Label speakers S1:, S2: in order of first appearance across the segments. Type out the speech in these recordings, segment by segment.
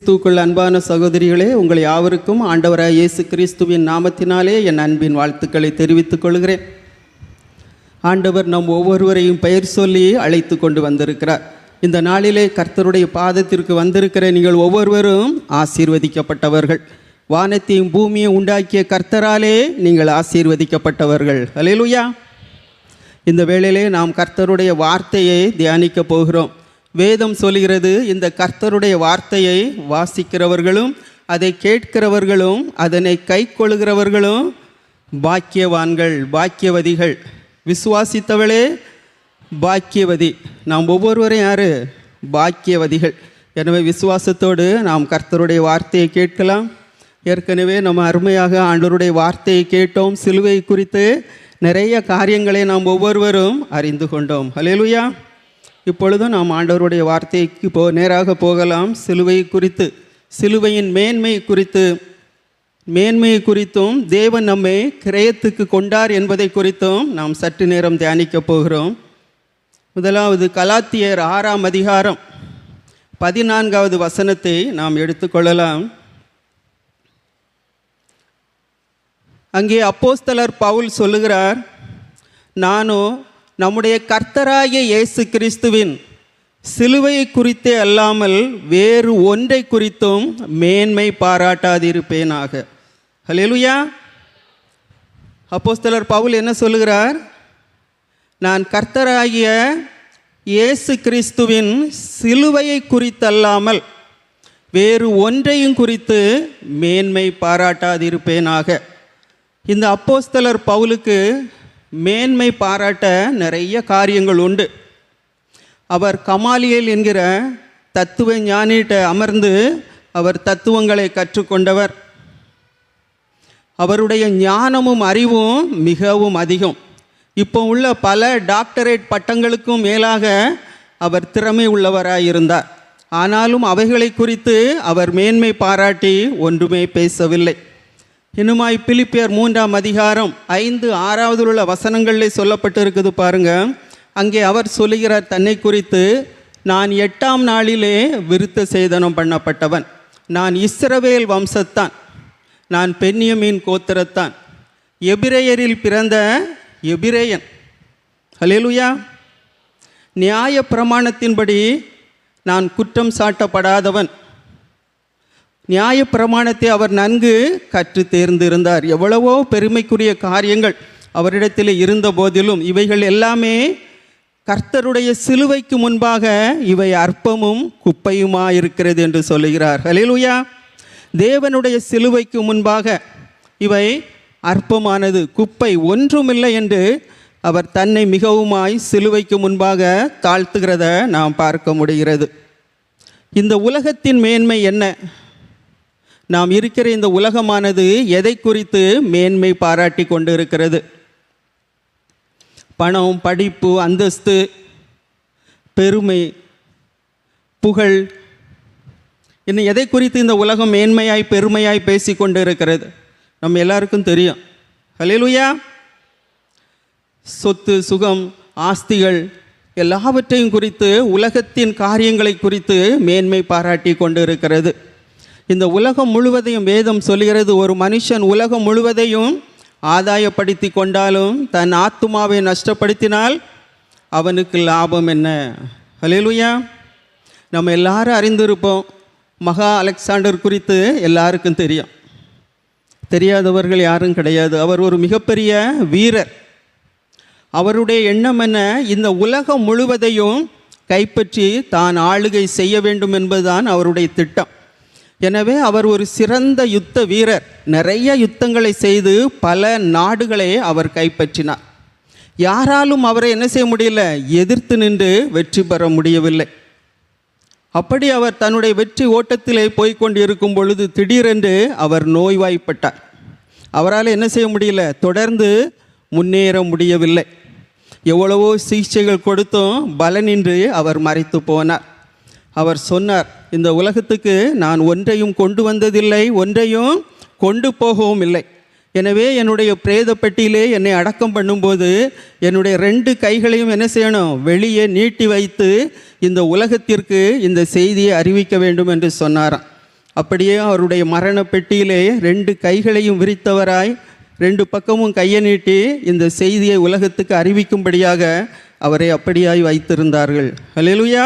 S1: கிறிஸ்துவுக்குள் அன்பான சகோதரிகளே, உங்கள் யாவருக்கும் ஆண்டவராய் இயேசு கிறிஸ்துவின் நாமத்தினாலே என் அன்பின் வாழ்த்துக்களை தெரிவித்துக் கொள்கிறேன். ஆண்டவர் நம் ஒவ்வொருவரையும் பெயர் சொல்லி அழைத்து கொண்டு வந்திருக்கிறார். இந்த நாளிலே கர்த்தருடைய பாதத்திற்கு வந்திருக்கிற நீங்கள் ஒவ்வொருவரும் ஆசீர்வதிக்கப்பட்டவர்கள். வானத்தையும் பூமியை உண்டாக்கிய கர்த்தராலே நீங்கள் ஆசீர்வதிக்கப்பட்டவர்கள். அல்லேலூயா. இந்த வேளையிலே நாம் கர்த்தருடைய வார்த்தையை தியானிக்க போகிறோம். வேதம் சொல்கிறது, இந்த கர்த்தருடைய வார்த்தையை வாசிக்கிறவர்களும் அதை கேட்கிறவர்களும் அதனை கைக்கொள்கிறவர்களும் பாக்கியவான்கள், பாக்கியவதிகள். விசுவாசித்தவளே பாக்கியவதி. நாம் ஒவ்வொருவரையும் யார்? பாக்கியவதிகள். எனவே விசுவாசத்தோடு நாம் கர்த்தருடைய வார்த்தையை கேட்கலாம். ஏற்கனவே நம்ம அருமையாக ஆண்டவருடைய வார்த்தையை கேட்டோம். சிலுவை குறித்து நிறைய காரியங்களை நாம் ஒவ்வொருவரும் அறிந்து கொண்டோம். அல்லேலூயா. இப்பொழுதும் நாம் ஆண்டவருடைய வார்த்தைக்கு நேராக போகலாம். சிலுவை குறித்து, சிலுவையின் மேன்மையை குறித்தும் தேவன் நம்மை கிரயத்துக்கு கொண்டார் என்பதை குறித்தும் நாம் சற்று நேரம் தியானிக்க போகிறோம். முதலாவது கலாத்தியர் 6ஆம் அதிகாரம் 14வது வசனத்தை நாம் எடுத்துக்கொள்ளலாம். அங்கே அப்போஸ்தலர் பவுல் சொல்லுகிறார், நானோ நம்முடைய கர்த்தராகிய இயேசு கிறிஸ்துவின் சிலுவையை குறித்தே அல்லாமல் வேறு ஒன்றை குறித்தும் மேன்மை பாராட்டாதிருப்பேனாக. ஹல்லேலூயா. அப்போஸ்தலர் பவுல் என்ன சொல்லுகிறார்? நான் கர்த்தராகிய இயேசு கிறிஸ்துவின் சிலுவையை குறித்தல்லாமல் வேறு ஒன்றையும் குறித்து மேன்மை பாராட்டாதிருப்பேனாக. இந்த அப்போஸ்தலர் பவுலுக்கு மேன்மை பாராட்ட நிறைய காரியங்கள் உண்டு. அவர் கமாலியேல் என்கிற தத்துவ ஞானிகிட்ட அமர்ந்து அவர் தத்துவங்களை கற்றுக்கொண்டவர். அவருடைய ஞானமும் அறிவும் மிகவும் அதிகம். இப்போ உள்ள பல டாக்டரேட் பட்டங்களுக்கும் மேலாக அவர் திறமை உள்ளவராயிருந்தார். ஆனாலும் அவைகளை குறித்து அவர் மேன்மை பாராட்டி ஒன்றுமே பேசவில்லை. இன்னுமாய் பிலிப்பியர் 3ஆம் அதிகாரம் 5, 6வது உள்ள வசனங்களில் சொல்லப்பட்டு இருக்குது பாருங்க. அங்கே அவர் சொல்லுகிறார் தன்னை குறித்து, நான் 8ஆம் நாளிலே விருத்த சேதனம் பண்ணப்பட்டவன், நான் இஸ்ரவேல் வம்சத்தான், நான் பென்யமீன் கோத்திரத்தான், எபிரேயரில் பிறந்த எபிரேயன். அல்லேலூயா. நியாய பிரமாணத்தின்படி நான் குற்றம் சாட்டப்படாதவன். நியாய பிரமாணத்தை அவர் நன்கு கற்று தேர்ந்திருந்தார். எவ்வளவோ பெருமைக்குரிய காரியங்கள் அவரிடத்தில் இருந்த போதிலும் இவைகள் எல்லாமே கர்த்தருடைய சிலுவைக்கு முன்பாக இவை அற்பமும் குப்பையுமாயிருக்கிறது என்று சொல்லுகிறார். அல்லேலூயா. தேவனுடைய சிலுவைக்கு முன்பாக இவை அற்பமானது, குப்பை, ஒன்றுமில்லை என்று அவர் தன்னை மிகவுமாய் சிலுவைக்கு முன்பாக தாழ்த்துகிறத நாம் பார்க்க முடிகிறது. இந்த உலகத்தின் மேன்மை என்ன? நாம் இருக்கிற இந்த உலகமானது எதை குறித்து மேன்மை பாராட்டி கொண்டு இருக்கிறது? பணம், படிப்பு, அந்தஸ்து, பெருமை, புகழ், இன்னும் எதை குறித்து இந்த உலகம் மேன்மையாய் பெருமையாய் பேசி கொண்டு இருக்கிறது? நம்ம எல்லாருக்கும் தெரியும். அல்லேலூயா. சொத்து, சுகம், ஆஸ்திகள் எல்லாவற்றையும் குறித்து, உலகத்தின் காரியங்களை குறித்து மேன்மை பாராட்டி கொண்டு இருக்கிறது. இந்த உலகம் முழுவதையும் வேதம் சொல்கிறது, ஒரு மனுஷன் உலகம் முழுவதையும் ஆதாயப்படுத்தி கொண்டாலும் தன் ஆத்துமாவை நஷ்டப்படுத்தினால் அவனுக்கு லாபம் என்ன? அல்லேலூயா. நம்ம எல்லாரும் அறிந்திருப்போம். மகா அலெக்சாண்டர் குறித்து எல்லாருக்கும் தெரியும். தெரியாதவர்கள் யாரும் கிடையாது. அவர் ஒரு மிகப்பெரிய வீரர். அவருடைய எண்ணம் என்ன? இந்த உலகம் முழுவதையும் கைப்பற்றி தான் ஆளுகை செய்ய வேண்டும் என்பதுதான் அவருடைய திட்டம். எனவே அவர் ஒரு சிறந்த யுத்த வீரர். நிறைய யுத்தங்களை செய்து பல நாடுகளை அவர் கைப்பற்றினார். யாராலும் அவரை என்ன செய்ய முடியல? எதிர்த்து நின்று வெற்றி பெற முடியவில்லை. அப்படி அவர் தன்னுடைய வெற்றி ஓட்டத்திலே போய்கொண்டு இருக்கும் பொழுது திடீரென்று அவர் நோய்வாய்ப்பட்டார். அவரால் என்ன செய்ய முடியல? தொடர்ந்து முன்னேற முடியவில்லை. எவ்வளவோ சிகிச்சைகள் கொடுத்தும் பலனின்றி அவர் மரித்து போனார். அவர் சொன்னார், இந்த உலகத்துக்கு நான் ஒன்றையும் கொண்டு வந்ததில்லை, ஒன்றையும் கொண்டு போகவும் இல்லை. எனவே என்னுடைய பிரேத பெட்டியிலே என்னை அடக்கம் பண்ணும்போது என்னுடைய 2 கைகளையும் என்ன செய்யணும்? வெளியே நீட்டி வைத்து இந்த உலகத்திற்கு இந்த செய்தியை அறிவிக்க வேண்டும் என்று சொன்னாராம். அப்படியே அவருடைய மரண பெட்டியிலே 2 கைகளையும் விரித்தவராய் 2 பக்கமும் கையை நீட்டி இந்த செய்தியை உலகத்துக்கு அறிவிக்கும்படியாக அவரை அப்படியாய் வைத்திருந்தார்கள். அல்லேலூயா.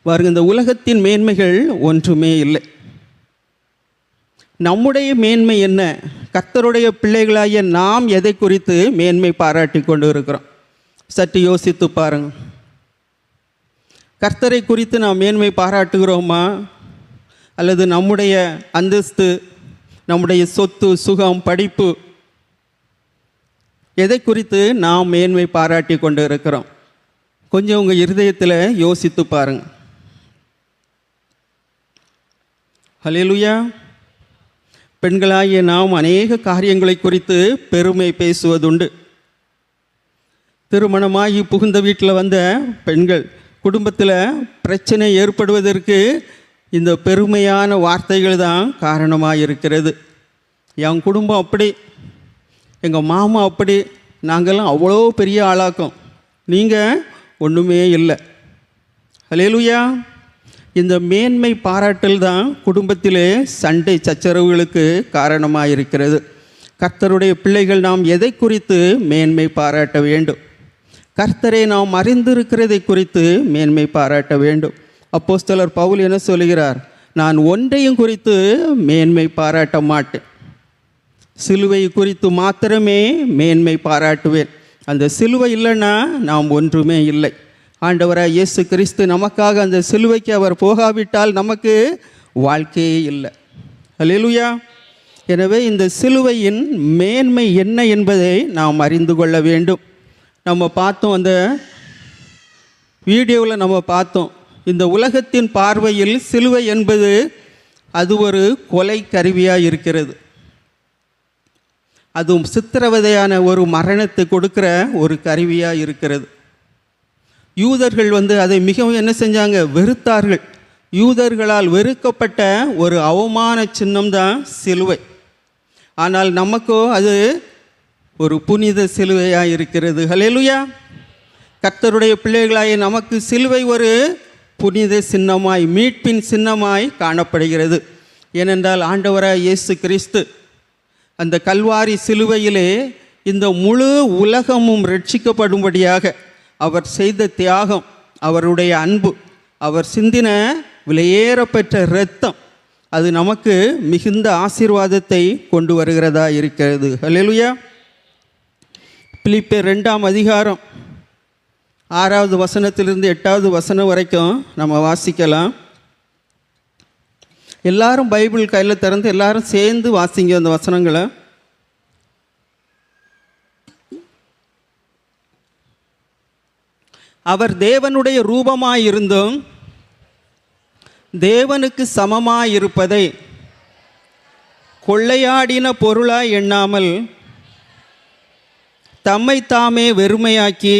S1: பாருங்க, இந்த உலகத்தின் மேன்மைகள் ஒன்றுமே இல்லை. நம்முடைய மேன்மை என்ன? கர்த்தருடைய பிள்ளைகளாகிய நாம் எதை குறித்து மேன்மை பாராட்டி கொண்டு இருக்கிறோம்? சற்று யோசித்து பாருங்க. கர்த்தரை குறித்து நாம் மேன்மை பாராட்டுகிறோமா? அல்லது நம்முடைய அந்தஸ்து, நம்முடைய சொத்து, சுகம், படிப்பு, எதை குறித்து நாம் மேன்மை பாராட்டி கொண்டு இருக்கிறோம்? கொஞ்சம் உங்கள் இருதயத்தில் யோசித்து பாருங்கள். ஹல்லேலூயா. பெண்களாகிய நாம் அநேக காரியங்களை குறித்து பெருமை பேசுவதுண்டு. திருமணமாகி புகுந்த வீட்டில் வந்த பெண்கள் குடும்பத்தில் பிரச்சனை ஏற்படுவதற்கு இந்த பெருமையான வார்த்தைகள் தான் காரணமாக இருக்கிறது. என் குடும்பம் அப்படி, எங்கள் மாமா அப்படி, நாங்கள்லாம் அவ்வளோ பெரிய ஆளாக்கும், நீங்கள் ஒன்றுமே இல்லை. ஹல்லேலூயா. இந்த மேன்மை பாராட்டல் தான் குடும்பத்திலே சண்டை சச்சரவுகளுக்கு காரணமாக இருக்கிறது. கர்த்தருடைய பிள்ளைகள் நாம் எதை குறித்து மேன்மை பாராட்ட வேண்டும்? கர்த்தரை நாம் அறிந்திருக்கிறதை குறித்து மேன்மை பாராட்ட வேண்டும். அப்போஸ்தலர் பவுல் என்ன சொல்கிறார்? நான் ஒன்றையும் குறித்து மேன்மை பாராட்ட மாட்டேன், சிலுவை குறித்து மாத்திரமே மேன்மை பாராட்டுவேன். அந்த சிலுவை இல்லைன்னா நாம் ஒன்றுமே இல்லை. ஆண்டவராக இயேசு கிறிஸ்து நமக்காக அந்த சிலுவைக்கு அவர் போகாவிட்டால் நமக்கு வாழ்க்கையே இல்லை. அல்லேலூயா. எனவே இந்த சிலுவையின் மேன்மை என்ன என்பதை நாம் அறிந்து கொள்ள வேண்டும். நம்ம பார்த்தோம், அந்த வீடியோவில் நம்ம பார்த்தோம், இந்த உலகத்தின் பார்வையில் சிலுவை என்பது அது ஒரு கொலை கருவியாக இருக்கிறது. அதுவும் சித்திரவதையான ஒரு மரணத்தை கொடுக்கிற ஒரு கருவியாக இருக்கிறது. யூதர்கள் அதை மிகவும் என்ன செஞ்சாங்க? வெறுத்தார்கள். யூதர்களால் வெறுக்கப்பட்ட ஒரு அவமான சின்னம்தான் சிலுவை. ஆனால் நமக்கோ அது ஒரு புனித சிலுவையாக இருக்கிறது. ஹல்லேலூயா. கர்த்தருடைய பிள்ளைகளாய் நமக்கு சிலுவை ஒரு புனித சின்னமாய், மீட்பின் சின்னமாய் காணப்படுகிறது. ஏனென்றால் ஆண்டவராய் இயேசு கிறிஸ்து அந்த கல்வாரி சிலுவையிலே இந்த முழு உலகமும் ரட்சிக்கப்படும்படியாக அவர் செய்த தியாகம், அவருடைய அன்பு, அவர் சிந்தின விலையேறப்பெற்ற இரத்தம், அது நமக்கு மிகுந்த ஆசீர்வாதத்தை கொண்டு வருகிறதா இருக்கிறது. ஹல்லேலூயா. பிலிப்பியர் 2ஆம் அதிகாரம் 6வது வசனத்திலிருந்து 8வது வசனம் வரைக்கும் நம்ம வாசிக்கலாம். எல்லாரும் பைபிள் கையில் திறந்து எல்லாரும் சேர்ந்து வாசிங்க அந்த வசனங்களை. அவர் தேவனுடைய ரூபமாயிருந்தும் தேவனுக்கு சமமாயிருப்பதை கொள்ளையாடின பொருளாய் எண்ணாமல் தம்மை தாமே வெறுமையாக்கி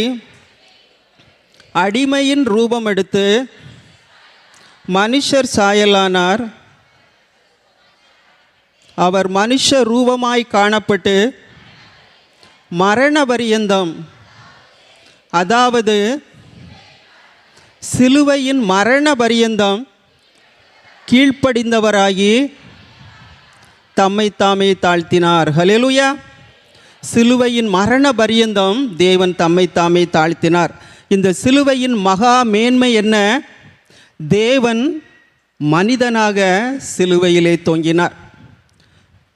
S1: அடிமையின் ரூபம் எடுத்து மனுஷர் சாயலானார். அவர் மனுஷ ரூபமாய் காணப்பட்டு மரண பரியந்தம், அதாவது சிலுவையின் மரண பரியந்தம் கீழ்ப்படிந்தவராகி தம்மை தாமே தாழ்த்தினார். ஹல்லேலூயா. சிலுவையின் மரண பரியந்தம் தேவன் தம்மை தாமே தாழ்த்தினார். இந்த சிலுவையின் மகா மேன்மை என்ன? தேவன் மனிதனாக சிலுவையிலே தொங்கினார்.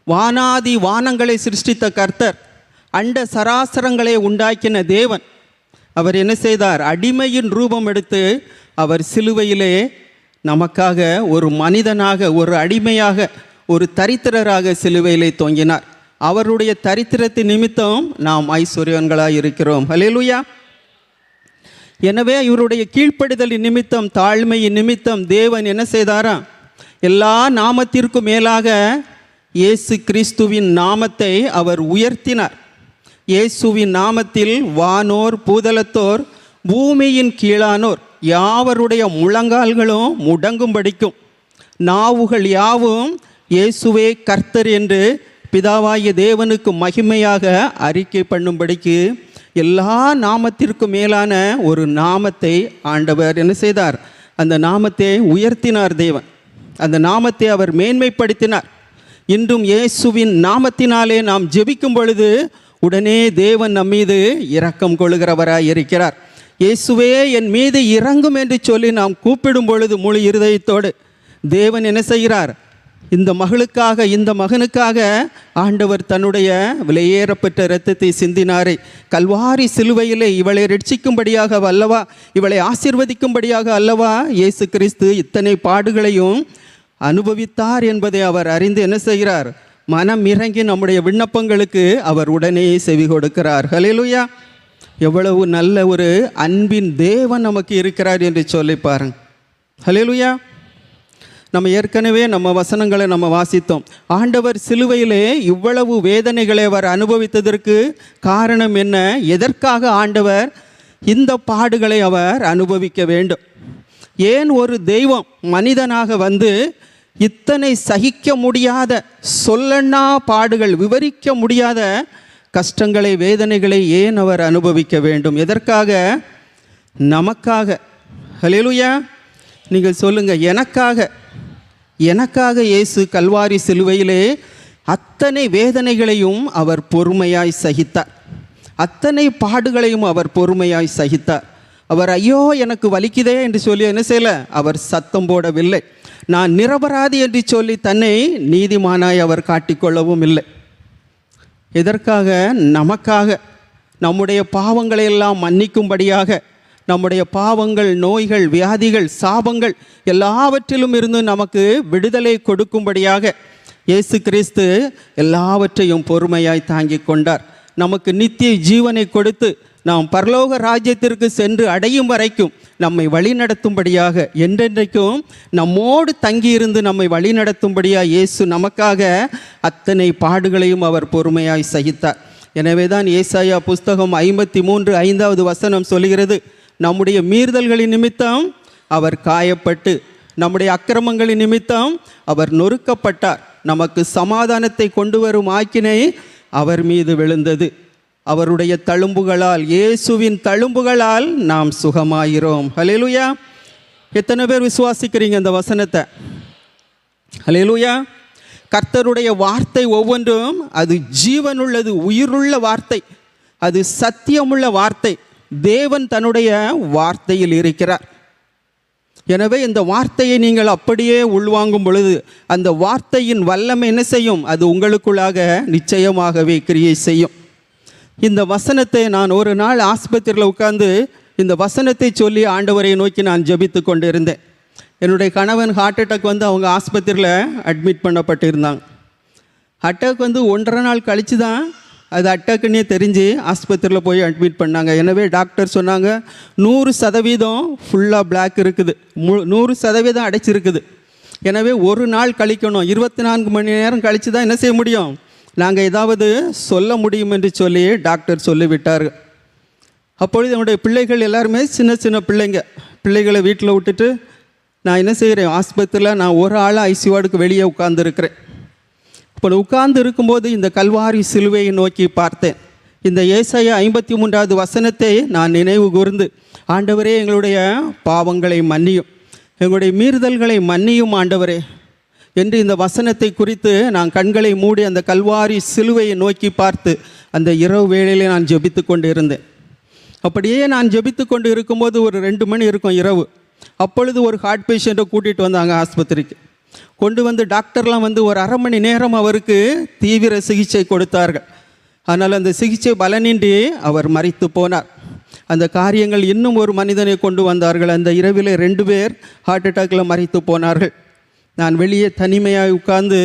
S1: வானாதி வானங்களை சிருஷ்டித்த கர்த்தர், அண்ட சராசரங்களை உண்டாக்கின தேவன், அவர் என்ன செய்தார்? அடிமையின் ரூபம் எடுத்து அவர் சிலுவையிலே நமக்காக ஒரு மனிதனாக, ஒரு அடிமையாக, ஒரு தரித்திரராக சிலுவையிலே தொங்கினார். அவருடைய தரித்திரத்தின் நிமித்தம் நாம் ஐஸ்வர்யவன்களாக இருக்கிறோம். ஹல்லேலூயா. எனவே இவருடைய கீழ்ப்படிதலின் நிமித்தம், தாழ்மையின் நிமித்தம் தேவன் என்ன செய்தாரா? எல்லா நாமத்திற்கும் மேலாக இயேசு கிறிஸ்துவின் நாமத்தை அவர் உயர்த்தினார். இயேசுவின் நாமத்தில் வானோர், பூதலத்தோர், பூமியின் கீழானோர் யாவருடைய முழங்கால்களும் முடங்கும்படிக்கும், நாவுகள் யாவும் இயேசுவே கர்த்தர் என்று பிதாவாகிய தேவனுக்கு மகிமையாக அறிக்கை பண்ணும்படிக்கு எல்லா நாமத்திற்கும் மேலான ஒரு நாமத்தை ஆண்டவர் என்ன செய்தார்? அந்த நாமத்தை உயர்த்தினார் தேவன். அந்த நாமத்தை அவர் மேன்மைப்படுத்தினார். இன்றும் இயேசுவின் நாமத்தினாலே நாம் ஜெபிக்கும் பொழுது உடனே தேவன் நம் மீது இரக்கம் கொள்கிறவராய் இருக்கிறார். இயேசுவே என் மீது இறங்கும் என்று சொல்லி நாம் கூப்பிடும் பொழுது முழு இருதயத்தோடு தேவன் என்ன செய்கிறார்? இந்த மகளுக்காக, இந்த மகனுக்காக ஆண்டவர் தன்னுடைய விலையேறப்பட்ட இரத்தத்தை சிந்தினாரே. கல்வாரி சிலுவையிலே இவளை ரட்சிக்கும்படியாக அல்லவா, இவளை ஆசீர்வதிக்கும்படியாக அல்லவா இயேசு கிறிஸ்து இத்தனை பாடுகளையும் அனுபவித்தார் என்பதை அவர் அறிந்து என்ன செய்கிறார்? மனம் இறங்கி நம்முடைய விண்ணப்பங்களுக்கு அவர் உடனே செவி கொடுக்கிறார். ஹல்லேலூயா! எவ்வளவு நல்ல ஒரு அன்பின் தேவன் நமக்கு இருக்கிறார் என்று சொல்லி பாருங்க. ஹல்லேலூயா! நம்ம ஏற்கனவே நம்ம வசனங்களை நம்ம வாசித்தோம். ஆண்டவர் சிலுவையிலே இவ்வளவு வேதனைகளை அவர் அனுபவித்ததற்கு காரணம் என்ன? எதற்காக ஆண்டவர் இந்த பாடுகளை அவர் அனுபவிக்க வேண்டும்? ஏன் ஒரு தெய்வம் மனிதனாக வந்து இத்தனை சகிக்க முடியாத, சொல்லன்னா பாடுகள், விவரிக்க முடியாத கஷ்டங்களை, வேதனைகளை ஏன் அவர் அனுபவிக்க வேண்டும்? எதற்காக? நமக்காக. ஹல்லேலூயா! நீங்கள் சொல்லுங்கள், எனக்காக இயேசு கல்வாரி சிலுவையிலே அத்தனை வேதனைகளையும் அவர் பொறுமையாய் சகித்தார். அத்தனை பாடுகளையும் அவர் பொறுமையாய் சகித்தார். அவர் ஐயோ எனக்கு வலிக்குதே என்று சொல்லி என்ன செய்யலை? அவர் சத்தம் போடவில்லை. நான் நிரபராதி என்று சொல்லி தன்னை நீதிமானாய் அவர் காட்டிக்கொள்ளவும் இல்லை. எதற்காக? நமக்காக, நம்முடைய பாவங்களை எல்லாம் மன்னிக்கும்படியாக, நம்முடைய பாவங்கள், நோய்கள், வியாதிகள், சாபங்கள் எல்லாவற்றிலும் இருந்து நமக்கு விடுதலை கொடுக்கும்படியாக இயேசு கிறிஸ்து எல்லாவற்றையும் பொறுமையாய் தாங்கிக் கொண்டார். நமக்கு நித்திய ஜீவனை கொடுத்து நாம் பரலோக ராஜ்யத்திற்கு சென்று அடையும் வரைக்கும் நம்மை வழிநடத்தும்படியாக, என்றென்றைக்கும் நம்மோடு தங்கியிருந்து நம்மை வழிநடத்தும்படியாக இயேசு நமக்காக அத்தனை பாடுகளையும் அவர் பொறுமையாய் சகித்தார். எனவே தான் ஏசாயா புஸ்தகம் 53:5 சொல்கிறது, நம்முடைய மீறுதல்களின் நிமித்தம் அவர் காயப்பட்டு, நம்முடைய அக்கிரமங்களின் நிமித்தம் அவர் நொறுக்கப்பட்டார், நமக்கு சமாதானத்தை கொண்டு வரும் ஆக்கினை அவர் மீது விழுந்தது, அவருடைய தழும்புகளால், இயேசுவின் தழும்புகளால் நாம் சுகமாகிறோம். ஹல்லேலூயா! எத்தனை பேர் விசுவாசிக்கிறீங்க இந்த வசனத்தை? ஹல்லேலூயா! கர்த்தருடைய வார்த்தை ஒவ்வொன்றும் அது ஜீவனுள்ளது, உயிருள்ள வார்த்தை, அது சத்தியமுள்ள வார்த்தை. தேவன் தன்னுடைய வார்த்தையில் இருக்கிறார். எனவே இந்த வார்த்தையை நீங்கள் அப்படியே உள்வாங்கும் பொழுது அந்த வார்த்தையின் வல்லமை என்ன செய்யும்? அது உங்களுக்குள்ளாக நிச்சயமாகவே கிரியை செய்யும். இந்த வசனத்தை நான் ஒரு நாள் ஆஸ்பத்திரியில் உட்கார்ந்து இந்த வசனத்தை சொல்லி ஆண்டவரை நோக்கி நான் ஜெபித்து கொண்டு இருந்தேன். என்னுடைய கணவன் ஹார்ட் அட்டாக் வந்து அவங்க ஆஸ்பத்திரியில் அட்மிட் பண்ணப்பட்டிருந்தாங்க. அட்டாக் வந்து 1.5 நாள் கழித்து தான் அது அட்டாக்குன்னே தெரிஞ்சு ஆஸ்பத்திரியில் போய் அட்மிட் பண்ணாங்க. எனவே டாக்டர் சொன்னாங்க 100% ஃபுல்லாக பிளாக் இருக்குது, 100% அடைச்சிருக்குது. எனவே ஒரு நாள் கழிக்கணும், 24 மணி நேரம் கழித்து தான் என்ன செய்ய முடியும், நாங்கள் ஏதாவது சொல்ல முடியும் என்று சொல்லி டாக்டர் சொல்லிவிட்டார். அப்பொழுது என்னுடைய பிள்ளைகள் எல்லாருமே சின்ன பிள்ளைகளை வீட்டில் விட்டுட்டு நான் என்ன செய்கிறேன், ஆஸ்பத்திரியில் நான் ஒரு ஆளாக ஐசியூவார்டுக்கு வெளியே உட்கார்ந்துருக்கிறேன். இப்போ உட்கார்ந்து இருக்கும்போது இந்த கல்வாரி சிலுவையை நோக்கி பார்த்தேன். இந்த ஏசாயா 53 நான் நினைவு கூர்ந்து, ஆண்டவரே எங்களுடைய பாவங்களை மன்னியும், எங்களுடைய மீறுதல்களை மன்னியும் ஆண்டவரே என்று இந்த வசனத்தை குறித்து நான் கண்களை மூடி அந்த கல்வாரி சிலுவையை நோக்கி பார்த்து அந்த இரவு வேளையிலே நான் ஜெபித்து கொண்டு இருந்தேன். அப்படியே நான் ஜெபித்து கொண்டு இருக்கும்போது ஒரு 2 மணி இருக்கும் இரவு. அப்பொழுது ஒரு ஹார்ட் பேஷண்ட்டை கூட்டிகிட்டு வந்தாங்க ஆஸ்பத்திரிக்கு. கொண்டு வந்து டாக்டர்லாம் வந்து ஒரு 1/2 மணி நேரம் அவருக்கு தீவிர சிகிச்சை கொடுத்தார்கள். ஆனால் அந்த சிகிச்சை பலனின்றி அவர் மரித்து போனார். அந்த காரியங்கள் இன்னும் ஒரு மனிதனை கொண்டு வந்தார்கள். அந்த இரவில் 2 பேர் ஹார்ட் அட்டாக்கில் மரித்து போனார்கள். நான் வெளியே தனிமையாக உட்கார்ந்து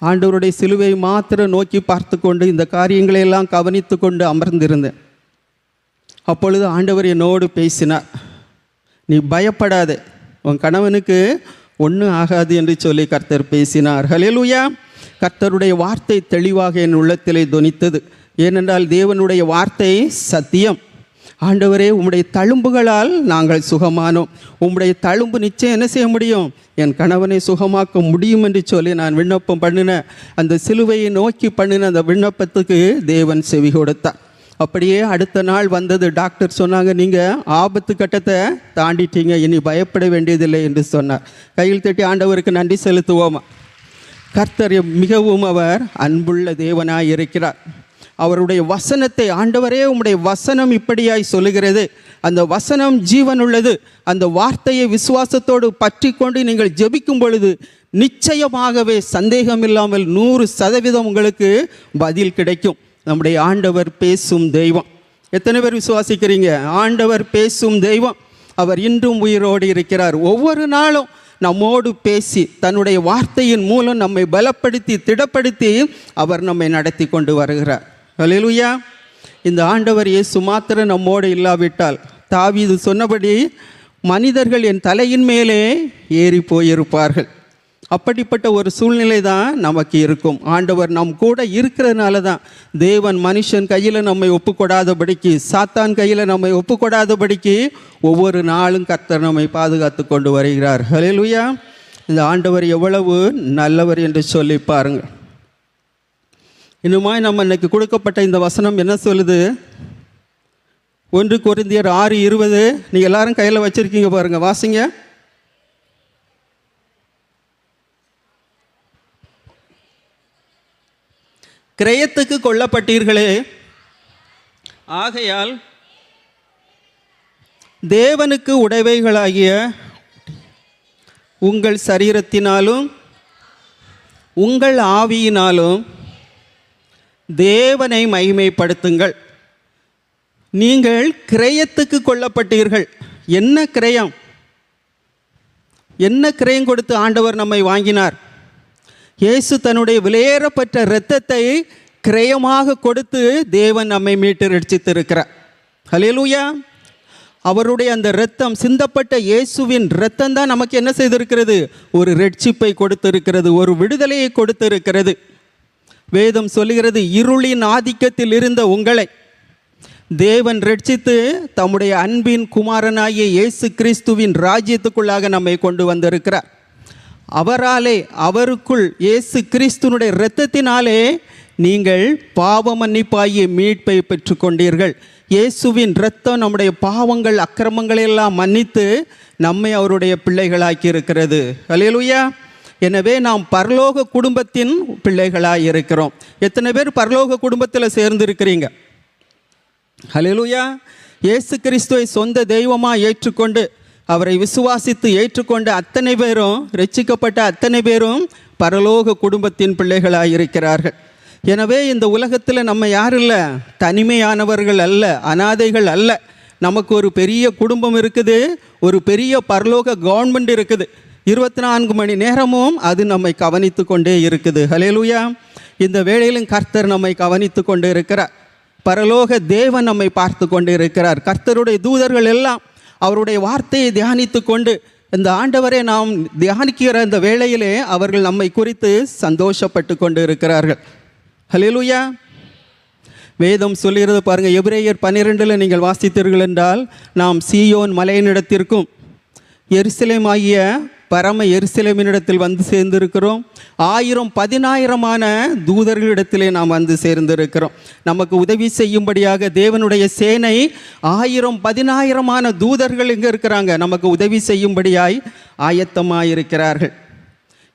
S1: ஆண்டவருடைய சிலுவை மாத்திரம் நோக்கி பார்த்து கொண்டு இந்த காரியங்களையெல்லாம் கவனித்து கொண்டு அமர்ந்திருந்தேன். அப்பொழுது ஆண்டவர் என்னோடு பேசினார். நீ பயப்படாதே, உன் கணவனுக்கு ஒன்றும் ஆகாது என்று சொல்லி கர்த்தர் பேசினார். ஹல்லேலூயா! கர்த்தருடைய வார்த்தை தெளிவாக என் உள்ளத்திலே தொனித்தது. ஏனென்றால் தேவனுடைய வார்த்தை சத்தியம். ஆண்டவரே, உம்முடைய தழும்புகளால் நாங்கள் சுகமானோம், உம்முடைய தழும்பு நிச்சயம் என்ன செய்ய முடியும், என் கணவனை சுகமாக்க முடியும் என்று சொல்லி நான் விண்ணப்பம் பண்ணின அந்த சிலுவையை நோக்கி பண்ணின அந்த விண்ணப்பத்துக்கு தேவன் செவி கொடுத்தார். அப்படியே அடுத்த நாள் வந்தது. டாக்டர் சொன்னாங்க, நீங்கள் ஆபத்து கட்டத்தை தாண்டிட்டீங்க, இனி பயப்பட வேண்டியதில்லை என்று சொன்னார். கையில் தட்டி ஆண்டவருக்கு நன்றி செலுத்துவோமா. கர்த்தர் மிகவும் அவர் அன்புள்ள தேவனாய் இருக்கிறார். அவருடைய வசனத்தை, ஆண்டவரே உம்முடைய வசனம் இப்படியாய் சொல்லுகிறது, அந்த வசனம் ஜீவன் உள்ளது, அந்த வார்த்தையை விசுவாசத்தோடு பற்றி கொண்டு நீங்கள் ஜெபிக்கும் பொழுது நிச்சயமாகவே சந்தேகம் இல்லாமல் 100% உங்களுக்கு பதில் கிடைக்கும். நம்முடைய ஆண்டவர் பேசும் தெய்வம். எத்தனை பேர் விசுவாசிக்கிறீங்க? ஆண்டவர் பேசும் தெய்வம். அவர் இன்றும் உயிரோடு இருக்கிறார். ஒவ்வொரு நாளும் நம்மோடு பேசி தன்னுடைய வார்த்தையின் மூலம் நம்மை பலப்படுத்தி திடப்படுத்தி அவர் நம்மை நடத்தி கொண்டு வருகிறார். அல்லேலூயா. இந்த ஆண்டவர் இயேசு மாத்திரம் நம்மோடு இல்லாவிட்டால், தாவீது சொன்னபடி மனிதர்கள் என் தலையின் மேலே ஏறி போயிருப்பார்கள். அப்படிப்பட்ட ஒரு சூழ்நிலை தான் நமக்கு இருக்கும். ஆண்டவர் நம் கூட இருக்கிறதுனால தான் தேவன் மனுஷன் கையில் நம்மை ஒப்புக்கொடாதபடிக்கு, சாத்தான் கையில் நம்மை ஒப்புக்கொடாதபடிக்கு ஒவ்வொரு நாளும் கர்த்தர் நம்மை பாதுகாத்து கொண்டு வருகிறார். ஹல்லேலூயா. இந்த ஆண்டவர் எவ்வளவு நல்லவர் என்று சொல்லி பாருங்கள். இன்னுமாய் நம்ம இன்னைக்கு கொடுக்கப்பட்ட இந்த வசனம் என்ன சொல்லுது? 1 கொரிந்தியர் 6:20. நீங்கள் எல்லாரும் கையில் வச்சுருக்கீங்க பாருங்கள், வாசிங்க. கிரயத்துக்கு கொல்லப்பட்டீர்களே, ஆகையால் தேவனுக்கு உடைமைகளாகிய உங்கள் சரீரத்தினாலும் உங்கள் ஆவியினாலும் தேவனை மகிமைப்படுத்துங்கள். நீங்கள் கிரயத்துக்கு கொல்லப்பட்டீர்கள். என்ன கிரயம்? என்ன கிரயம் கொடுத்து ஆண்டவர் நம்மை வாங்கினார்? இயேசு தன்னுடைய விலையேறப்பட்ட இரத்தத்தை கிரயமாக கொடுத்து தேவன் நம்மை மீட்டு ரட்சித்திருக்கிறார். ஹல்லேலூயா. அவருடைய அந்த இரத்தம், சிந்தப்பட்ட இயேசுவின் இரத்தம் தான் நமக்கு என்ன செய்திருக்கிறது? ஒரு ரட்சிப்பை கொடுத்திருக்கிறது, ஒரு விடுதலையை கொடுத்திருக்கிறது. வேதம் சொல்லுகிறது, இருளின் ஆதிக்கத்தில் இருந்த உங்களை தேவன் ரட்சித்து தம்முடைய அன்பின் குமாரனாகிய இயேசு கிறிஸ்துவின் ராஜ்யத்துக்குள்ளாக நம்மை கொண்டு வந்திருக்கிறார். அவராலே, அவருக்குள், இயேசு கிறிஸ்துனுடைய இரத்தத்தினாலே நீங்கள் பாவ மன்னிப்பாகிய மீட்பை பெற்றுக்கொண்டீர்கள். இயேசுவின் இரத்தம் நம்முடைய பாவங்கள் அக்கிரமங்களெல்லாம் மன்னித்து நம்மை அவருடைய பிள்ளைகளாக்கி இருக்கிறது. அல்லேலூயா. எனவே நாம் பரலோக குடும்பத்தின் பிள்ளைகளாக இருக்கிறோம். எத்தனை பேர் பரலோக குடும்பத்தில் சேர்ந்திருக்கிறீங்க? ஹல்லேலூயா. இயேசு கிறிஸ்துவை சொந்த தெய்வமாக ஏற்றுக்கொண்டு அவரை விசுவாசித்து ஏற்றுக்கொண்ட அத்தனை பேரும், ரட்சிக்கப்பட்ட அத்தனை பேரும் பரலோக குடும்பத்தின் பிள்ளைகளாக இருக்கிறார்கள். எனவே இந்த உலகத்தில் நம்ம யாரும் இல்லை, தனிமையானவர்கள் அல்ல, அனாதைகள் அல்ல. நமக்கு ஒரு பெரிய குடும்பம் இருக்குது, ஒரு பெரிய பரலோக கவர்மெண்ட் இருக்குது. 24 மணி நேரமும் அது நம்மை கவனித்து கொண்டே இருக்குது. ஹல்லேலூயா. இந்த வேளையிலும் கர்த்தர் நம்மை கவனித்து கொண்டு இருக்கிறார். பரலோக தேவன் நம்மை பார்த்து கொண்டு இருக்கிறார். கர்த்தருடைய தூதர்கள் எல்லாம் அவருடைய வார்த்தையை தியானித்து கொண்டு, இந்த ஆண்டவரை நாம் தியானிக்கிற இந்த வேளையிலே அவர்கள் நம்மை குறித்து சந்தோஷப்பட்டு கொண்டு இருக்கிறார்கள். ஹல்லேலூயா. வேதம் சொல்லுகிறது பாருங்கள், எபிரேயர் 12 நீங்கள் வாசித்தீர்கள் என்றால், நாம் சீயோன் மலையினிடத்திற்கும் எருசலேம் ஆகிய பரம எருசலேமினிடத்தில் வந்து சேர்ந்திருக்கிறோம். 1000-10,000மான தூதர்களிடத்திலே நாம் வந்து சேர்ந்திருக்கிறோம். நமக்கு உதவி செய்யும்படியாக தேவனுடைய சேனை 1000-10,000மான தூதர்கள் இங்கே இருக்கிறாங்க, நமக்கு உதவி செய்யும்படியாய் ஆயத்தமாயிருக்கிறார்கள்.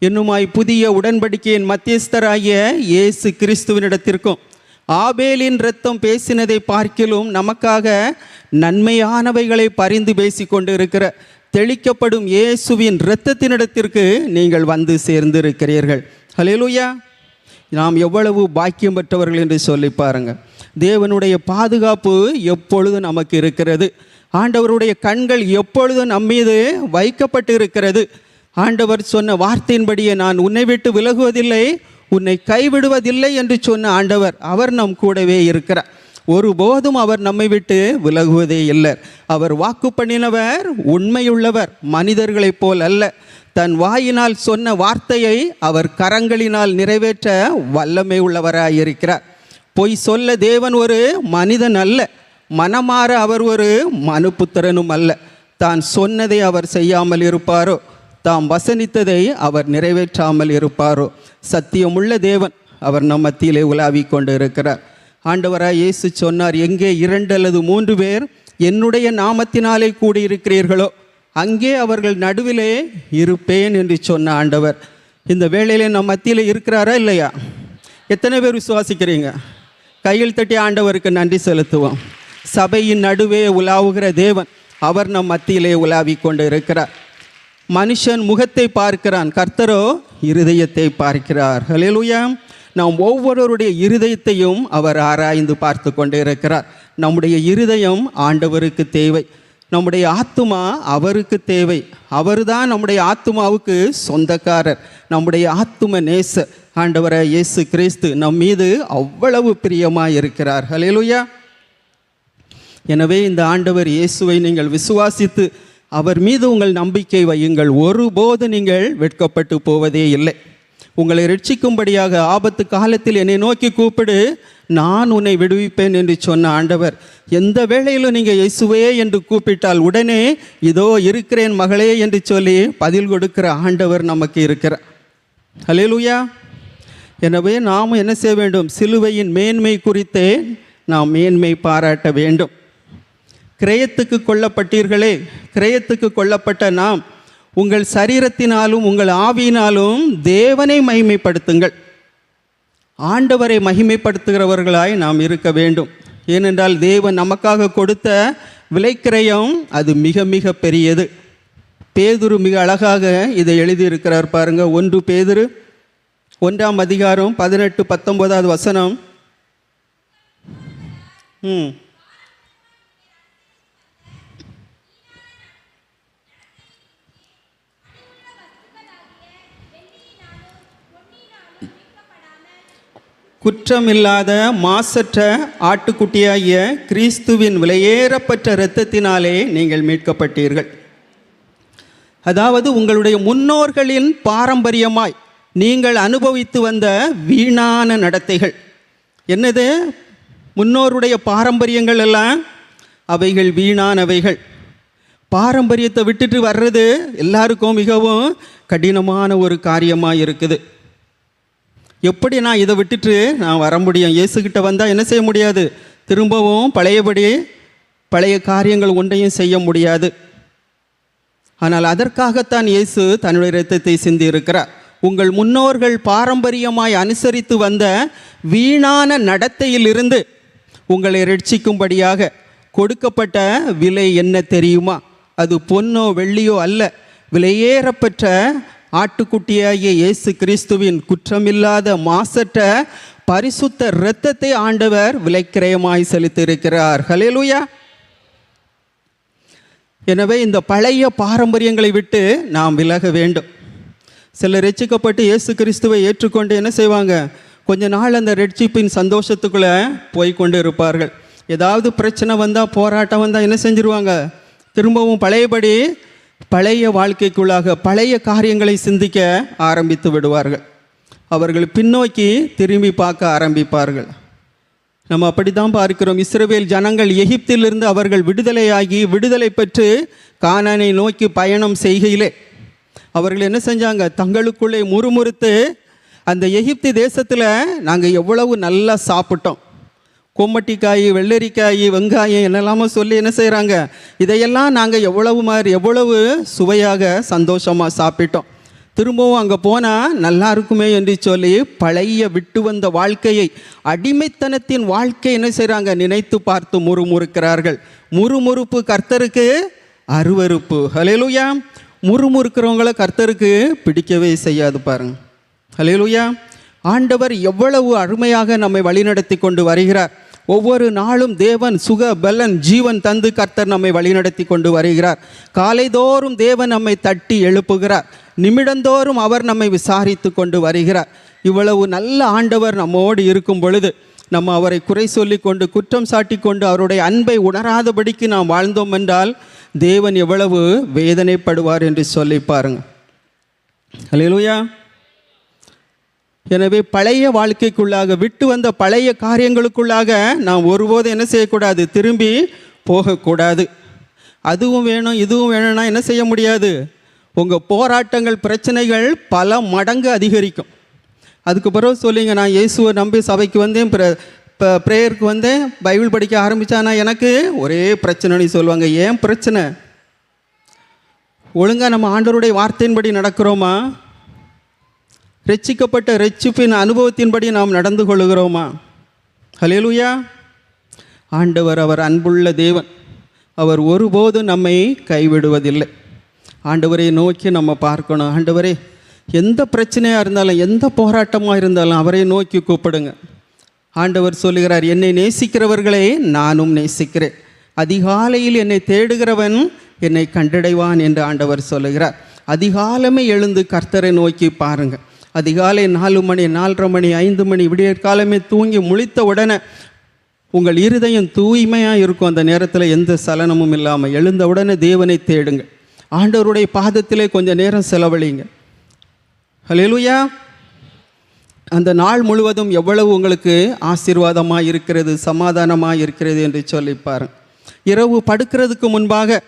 S1: இன்னுமாய் புதிய உடன்படிக்கையின் மத்தியஸ்தராகிய இயேசு கிறிஸ்துவினிடத்திற்கும் ஆபேலின் இரத்தம் பேசினதை பார்க்கிலும் நமக்காக நன்மையானவைகளை பரிந்து பேசி கொண்டு இருக்கிற தெளிக்கப்படும் இயேசுவின் இரத்தத்தினிடத்திற்கு நீங்கள் வந்து சேர்ந்திருக்கிறீர்கள். ஹல்லேலூயா. நாம் எவ்வளவு பாக்கியம் பெற்றவர்கள் என்று சொல்லி பாருங்கள். தேவனுடைய பாதுகாப்பு எப்பொழுதும் நமக்கு இருக்கிறது. ஆண்டவருடைய கண்கள் எப்பொழுதும் நம்மீது வைக்கப்பட்டு இருக்கிறது. ஆண்டவர் சொன்ன வார்த்தையின்படியே, நான் உன்னை விட்டு விலகுவதில்லை, உன்னை கைவிடுவதில்லை என்று சொன்ன ஆண்டவர், அவர் நம் கூடவே இருக்கிறார். ஒருபோதும் அவர் நம்மை விட்டு விலகுவதே இல்லை. அவர் வாக்கு பண்ணினவர் உண்மையுள்ளவர், மனிதர்களைப் போல் அல்ல. தன் வாயினால் சொன்ன வார்த்தையை அவர் கரங்களினால் நிறைவேற்ற வல்லமை உள்ளவராயிருக்கிறார். பொய் சொல்ல தேவன் ஒரு மனிதன் அல்ல, மனமாற அவர் ஒரு மனுபுத்திரனும் அல்ல. தான் சொன்னதை அவர் செய்யாமல் இருப்பாரோ, தாம் வசனித்ததை அவர் நிறைவேற்றாமல் இருப்பாரோ? சத்தியமுள்ள தேவன் அவர் நம் மத்தியிலே உலாவிக் கொண்டு இருக்கிறார். ஆண்டவராய் இயேசு சொன்னார், எங்கே 2 அல்லது 3 பேர் என்னுடைய நாமத்தினாலே கூடியிருக்கிறீர்களோ அங்கே அவர்கள் நடுவிலே இருப்பேன் என்று சொன்ன ஆண்டவர் இந்த வேளையிலே நம் மத்தியில் இருக்கிறாரா இல்லையா? எத்தனை பேர் விசுவாசிக்கிறீங்க? கையில் தட்டி ஆண்டவருக்கு நன்றி செலுத்துவோம். சபையின் நடுவே உலாவுகிற தேவன் அவர் நம் மத்தியிலே உலாவி கொண்டு இருக்கிறார். மனுஷன் முகத்தை பார்க்கிறான், கர்த்தரோ இருதயத்தை பார்க்கிறார். ஹல்லேலூயா. நாம் ஒவ்வொருவருடைய இருதயத்தையும் அவர் ஆராய்ந்து பார்த்து கொண்டே இருக்கிறார். நம்முடைய இருதயம் ஆண்டவருக்கு தேவை, நம்முடைய ஆத்துமா அவருக்கு தேவை. அவர்தான் நம்முடைய ஆத்துமாவுக்கு சொந்தக்காரர், நம்முடைய ஆத்தும நேசர். ஆண்டவராய் இயேசு கிறிஸ்து நம் மீது அவ்வளவு பிரியமாக இருக்கிறார். ஹல்லேலூயா. எனவே இந்த ஆண்டவர் இயேசுவை நீங்கள் விசுவாசித்து அவர் மீது உங்கள் நம்பிக்கை வையுங்கள். ஒருபோது நீங்கள் வெட்கப்பட்டு போவதே இல்லை. உங்களை ரட்சிக்கும்படியாக ஆபத்து காலத்தில் என்னை நோக்கி கூப்பிடு, நான் உன்னை விடுவிப்பேன் என்று சொன்ன ஆண்டவர் எந்த வேளையிலும் நீங்கள் இயேசுவே என்று கூப்பிட்டால் உடனே இதோ இருக்கிறேன் மகளே என்று சொல்லி பதில் கொடுக்கிற ஆண்டவர் நமக்கு இருக்கிறார். ஹல்லேலூயா. எனவே நாம் என்ன செய்ய வேண்டும்? சிலுவையின் மேன்மை குறித்தே நாம் மேன்மை பாராட்ட வேண்டும். கிரயத்துக்கு கொல்லப்பட்டீர்களே, கிரயத்துக்கு கொல்லப்பட்ட நாம் உங்கள் சரீரத்தினாலும் உங்கள் ஆவியினாலும் தேவனை மகிமைப்படுத்துங்கள். ஆண்டவரை மகிமைப்படுத்துகிறவர்களாய் நாம் இருக்க வேண்டும். ஏனென்றால் தேவன் நமக்காக கொடுத்த விலைக்கிரயம் அது மிக மிக பெரியது. பேதுரு மிக அழகாக இதை எழுதியிருக்கிறார் பாருங்க. 1 பேதுரு 1ஆம் அதிகாரம் 18-19 வசனம். குற்றமில்லாத மாசற்ற ஆட்டுக்குட்டியாகிய கிறிஸ்துவின் விலையேறப்பட்ட இரத்தத்தினாலே நீங்கள் மீட்கப்பட்டீர்கள். அதாவது உங்களுடைய முன்னோர்களின் பாரம்பரியமாய் நீங்கள் அனுபவித்து வந்த வீணான நடத்தைகள். என்னது? முன்னோருடைய பாரம்பரியங்கள் எல்லாம் அவைகள் வீணானவைகள். பாரம்பரியத்தை விட்டுட்டு வர்றது எல்லாருக்கும் மிகவும் கடினமான ஒரு காரியமாக இருக்குது. எப்படி நான் இதை விட்டுட்டு நான் வர முடியும்? இயேசுக்கிட்ட வந்தால் என்ன செய்ய முடியாது? திரும்பவும் பழையபடி பழைய காரியங்கள் ஒன்றையும் செய்ய முடியாது. ஆனால் அதற்காகத்தான் இயேசு தன்னுடைய இரத்தத்தை சிந்தி இருக்கிறார். உங்கள் முன்னோர்கள் பாரம்பரியமாய் அனுசரித்து வந்த வீணான நடத்தையிலிருந்து உங்களை ரட்சிக்கும்படியாக கொடுக்கப்பட்ட விலை என்ன தெரியுமா? அது பொன்னோ வெள்ளியோ அல்ல, விலையேறப்பட்ட ஆட்டுக்குட்டியாகிய இயேசு கிறிஸ்துவின் குற்றமில்லாத மாசற்ற பரிசுத்த இரத்தத்தை ஆண்டவர் விலைக்கிரயமாய் செலுத்தியிருக்கிறார். ஹல்லேலூயா. எனவே இந்த பழைய பாரம்பரியங்களை விட்டு நாம் விலக வேண்டும். சிலர் ரட்சிக்கப்பட்டு இயேசு கிறிஸ்துவை ஏற்றுக்கொண்டு என்ன செய்வாங்க? கொஞ்ச நாள் அந்த ரட்சிப்பின் சந்தோஷத்துக்குள்ளே போய்கொண்டு இருப்பார்கள். ஏதாவது பிரச்சனை வந்தால், போராட்டம் வந்தால் என்ன செஞ்சிருவாங்க? திரும்பவும் பழையபடி பழைய வாழ்க்கைக்குள்ளாக பழைய காரியங்களை சிந்திக்க ஆரம்பித்து விடுவார்கள். அவர்கள் பின்னோக்கி திரும்பி பார்க்க ஆரம்பிப்பார்கள். நம்ம அப்படி தான் பார்க்கிறோம். இஸ்ரவேல் ஜனங்கள் எகிப்திலிருந்து அவர்கள் விடுதலையாகி விடுதலை பெற்று கானானை நோக்கி பயணம் செய்கையிலே அவர்கள் என்ன செஞ்சாங்க? தங்களுக்குள்ளே முறுமுறுத்து, அந்த எகிப்து தேசத்தில் நாங்கள் எவ்வளவு நல்லா சாப்பிட்டோம், கொம்மட்டிக்காய், வெள்ளரிக்காய், வெங்காயம் என்னெல்லாமோ சொல்லி என்ன செய்கிறாங்க? இதையெல்லாம் நாங்கள் எவ்வளவு சுவையாக சந்தோஷமாக சாப்பிட்டோம், திரும்பவும் அங்கே போனால் நல்லா இருக்குமே என்று சொல்லி பழைய விட்டு வந்த வாழ்க்கையை, அடிமைத்தனத்தின் வாழ்க்கை என்ன செய்கிறாங்க? நினைத்து பார்த்து முறுமுறுக்கிறார்கள். முறுமுறுப்பு கர்த்தருக்கு அருவருப்பு. ஹல்லேலூயா. முறுமுறுக்கிறவங்களை கர்த்தருக்கு பிடிக்கவே செய்யாது பாருங்க. ஹல்லேலூயா. ஆண்டவர் எவ்வளவு அருமையாக நம்மை வழிநடத்தி கொண்டு வருகிறார். ஒவ்வொரு நாளும் தேவன் சுக பலன் ஜீவன் தந்து கர்த்தர் நம்மை வழிநடத்தி கொண்டு வருகிறார். காலைதோறும் தேவன் நம்மை தட்டி எழுப்புகிறார். நிமிடந்தோறும் அவர் நம்மை விசாரித்து கொண்டு வருகிறார். இவ்வளவு நல்ல ஆண்டவர் நம்மோடு இருக்கும் பொழுது நம்ம அவரை குறை சொல்லி கொண்டு குற்றம் சாட்டி கொண்டு அவருடைய அன்பை உணராதபடிக்கு நாம் வாழ்ந்தோம் என்றால் தேவன் எவ்வளவு வேதனைப்படுவார் என்று சொல்லி பாருங்க. ஹல்லேலூயா. எனவே பழைய வாழ்க்கைக்குள்ளாக விட்டு வந்த பழைய காரியங்களுக்குள்ளாக நாம் ஒருபோது என்ன செய்யக்கூடாது? திரும்பி போகக்கூடாது. அதுவும் வேணும் இதுவும் வேணும்னா என்ன செய்ய முடியாது? உங்கள் போராட்டங்கள் பிரச்சனைகள் பல மடங்கு அதிகரிக்கும். அதுக்கு பிறகு சொல்லிங்க, நான் இயேசுவை நம்பி சபைக்கு வந்தேன், இப்போ ப்ரேயருக்கு வந்தேன், பைபிள் படிக்க ஆரம்பித்தானா எனக்கு ஒரே பிரச்சனைன்னு சொல்லுவாங்க. ஏன் பிரச்சனை? ஒழுங்காக நம்ம ஆண்டவருடைய வார்த்தையின்படி நடக்கிறோமா? ரட்சிக்கப்பட்ட ரட்சிப்பின் அனுபவத்தின்படி நாம் நடந்து கொள்கிறோமா? ஹல்லேலூயா. ஆண்டவர் அவர் அன்புள்ள தேவன். அவர் ஒருபோதும் நம்மை கைவிடுவதில்லை. ஆண்டவரை நோக்கி நம்ம பார்க்கணும். ஆண்டவரே, எந்த பிரச்சனையாக இருந்தாலும், எந்த போராட்டமாக இருந்தாலும் அவரை நோக்கி கூப்பிடுங்க. ஆண்டவர் சொல்லுகிறார், என்னை நேசிக்கிறவர்களை நானும் நேசிக்கிறேன், அதிகாலையில் என்னை தேடுகிறவன் என்னை கண்டடைவான் என்று ஆண்டவர் சொல்லுகிறார். அதிகாலமே எழுந்து கர்த்தரை நோக்கி பாருங்கள். அதிகாலை 4 மணி, 4:30 மணி, 5 மணி, விடியற் காலமே தூங்கி முழித்த உடனே உங்கள் இருதயம் தூய்மையாக இருக்கும். அந்த நேரத்தில் எந்த சலனமும் இல்லாமல் எழுந்த உடனே தேவனை தேடுங்க. ஆண்டவருடைய பாதத்திலே கொஞ்சம் நேரம் செலவழிங்க. ஹல்லேலூயா. அந்த நாள் முழுவதும் எவ்வளவு உங்களுக்கு ஆசீர்வாதமாக இருக்கிறது, சமாதானமாக இருக்கிறது என்று சொல்லி பாருங்க. இரவு படுக்கிறதுக்கு முன்பாக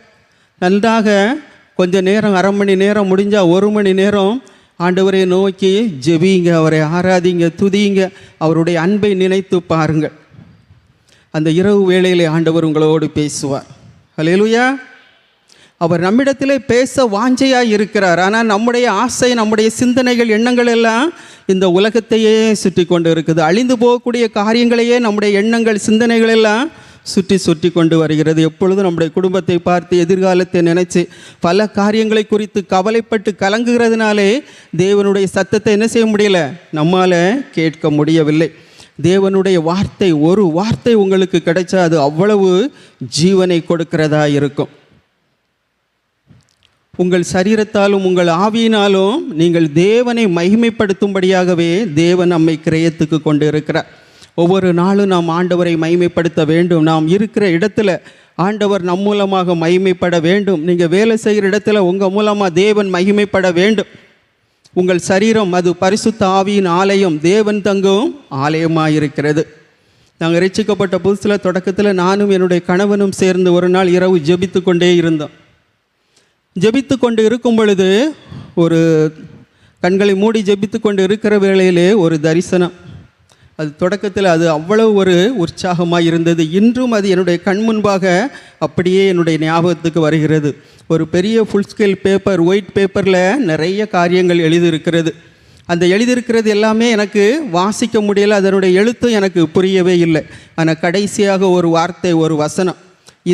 S1: நன்றாக கொஞ்சம் நேரம், 1/2 மணி நேரம், முடிஞ்சால் 1 மணி நேரம் ஆண்டவரை நோக்கி ஜெபிங்க, அவரை ஆராதிங்க, துதிங்க, அவருடைய அன்பை நினைத்து பாருங்கள். அந்த இரவு வேளையிலே ஆண்டவர் உங்களோடு பேசுவார். ஹல்லேலூயா. அவர் நம்மிடத்திலே பேச வாஞ்சையாக இருக்கிறார். ஆனால் நம்முடைய ஆசை, நம்முடைய சிந்தனைகள், எண்ணங்கள் எல்லாம் இந்த உலகத்தையே சுற்றி கொண்டு இருக்குது. அழிந்து போகக்கூடிய காரியங்களையே நம்முடைய எண்ணங்கள், சிந்தனைகள் எல்லாம் சுற்றி கொண்டு வருகிறது. எப்பொழுதும் நம்முடைய குடும்பத்தை பார்த்து, எதிர்காலத்தை நினைச்சு, பல காரியங்களை குறித்து கவலைப்பட்டு கலங்குகிறதுனாலே தேவனுடைய சத்தத்தை என்ன செய்ய முடியல, நம்மால் கேட்க முடியவில்லை. தேவனுடைய வார்த்தை, ஒரு வார்த்தை உங்களுக்கு கிடைச்சா அது அவ்வளவு ஜீவனை கொடுக்கிறதா இருக்கும். உங்கள் சரீரத்தாலும் உங்கள் ஆவியினாலும் நீங்கள் தேவனை மகிமைப்படுத்தும்படியாகவே தேவன் நம்மை கிரயத்துக்கு கொண்டு இருக்கிறார். ஒவ்வொரு நாளும் நாம் ஆண்டவரை மகிமைப்படுத்த வேண்டும். நாம் இருக்கிற இடத்துல ஆண்டவர் நம் மூலமாக மகிமைப்பட வேண்டும். நீங்கள் வேலை செய்கிற இடத்துல உங்கள் மூலமாக தேவன் மகிமைப்பட வேண்டும். உங்கள் சரீரம் அது பரிசுத்த ஆவியின் ஆலயம், தேவன் தங்கும் ஆலயமாக இருக்கிறது. நாங்கள் ரட்சிக்கப்பட்ட புதுசில் தொடக்கத்தில் நானும் என்னுடைய கணவனும் சேர்ந்து ஒரு நாள் இரவு ஜெபித்து கொண்டே இருந்தோம். ஜெபித்து கொண்டு இருக்கும் பொழுது, ஒரு கண்களை மூடி ஜெபித்து கொண்டு இருக்கிற வேளையிலே ஒரு தரிசனம். அது தொடக்கத்தில் அது அவ்வளவு ஒரு உற்சாகமாக இருந்தது. இன்றும் அது என்னுடைய கண் முன்பாக அப்படியே என்னுடைய ஞாபகத்துக்கு வருகிறது. ஒரு பெரிய ஃபுல் ஸ்கேல் பேப்பர், ஒயிட் பேப்பரில் நிறைய காரியங்கள் எழுதியிருக்கிறது. அந்த எழுதியிருக்கிறது எல்லாமே எனக்கு வாசிக்க முடியலை, அதனுடைய எழுத்து எனக்கு புரியவே இல்லை. ஆனால் கடைசியாக ஒரு வார்த்தை, ஒரு வசனம்,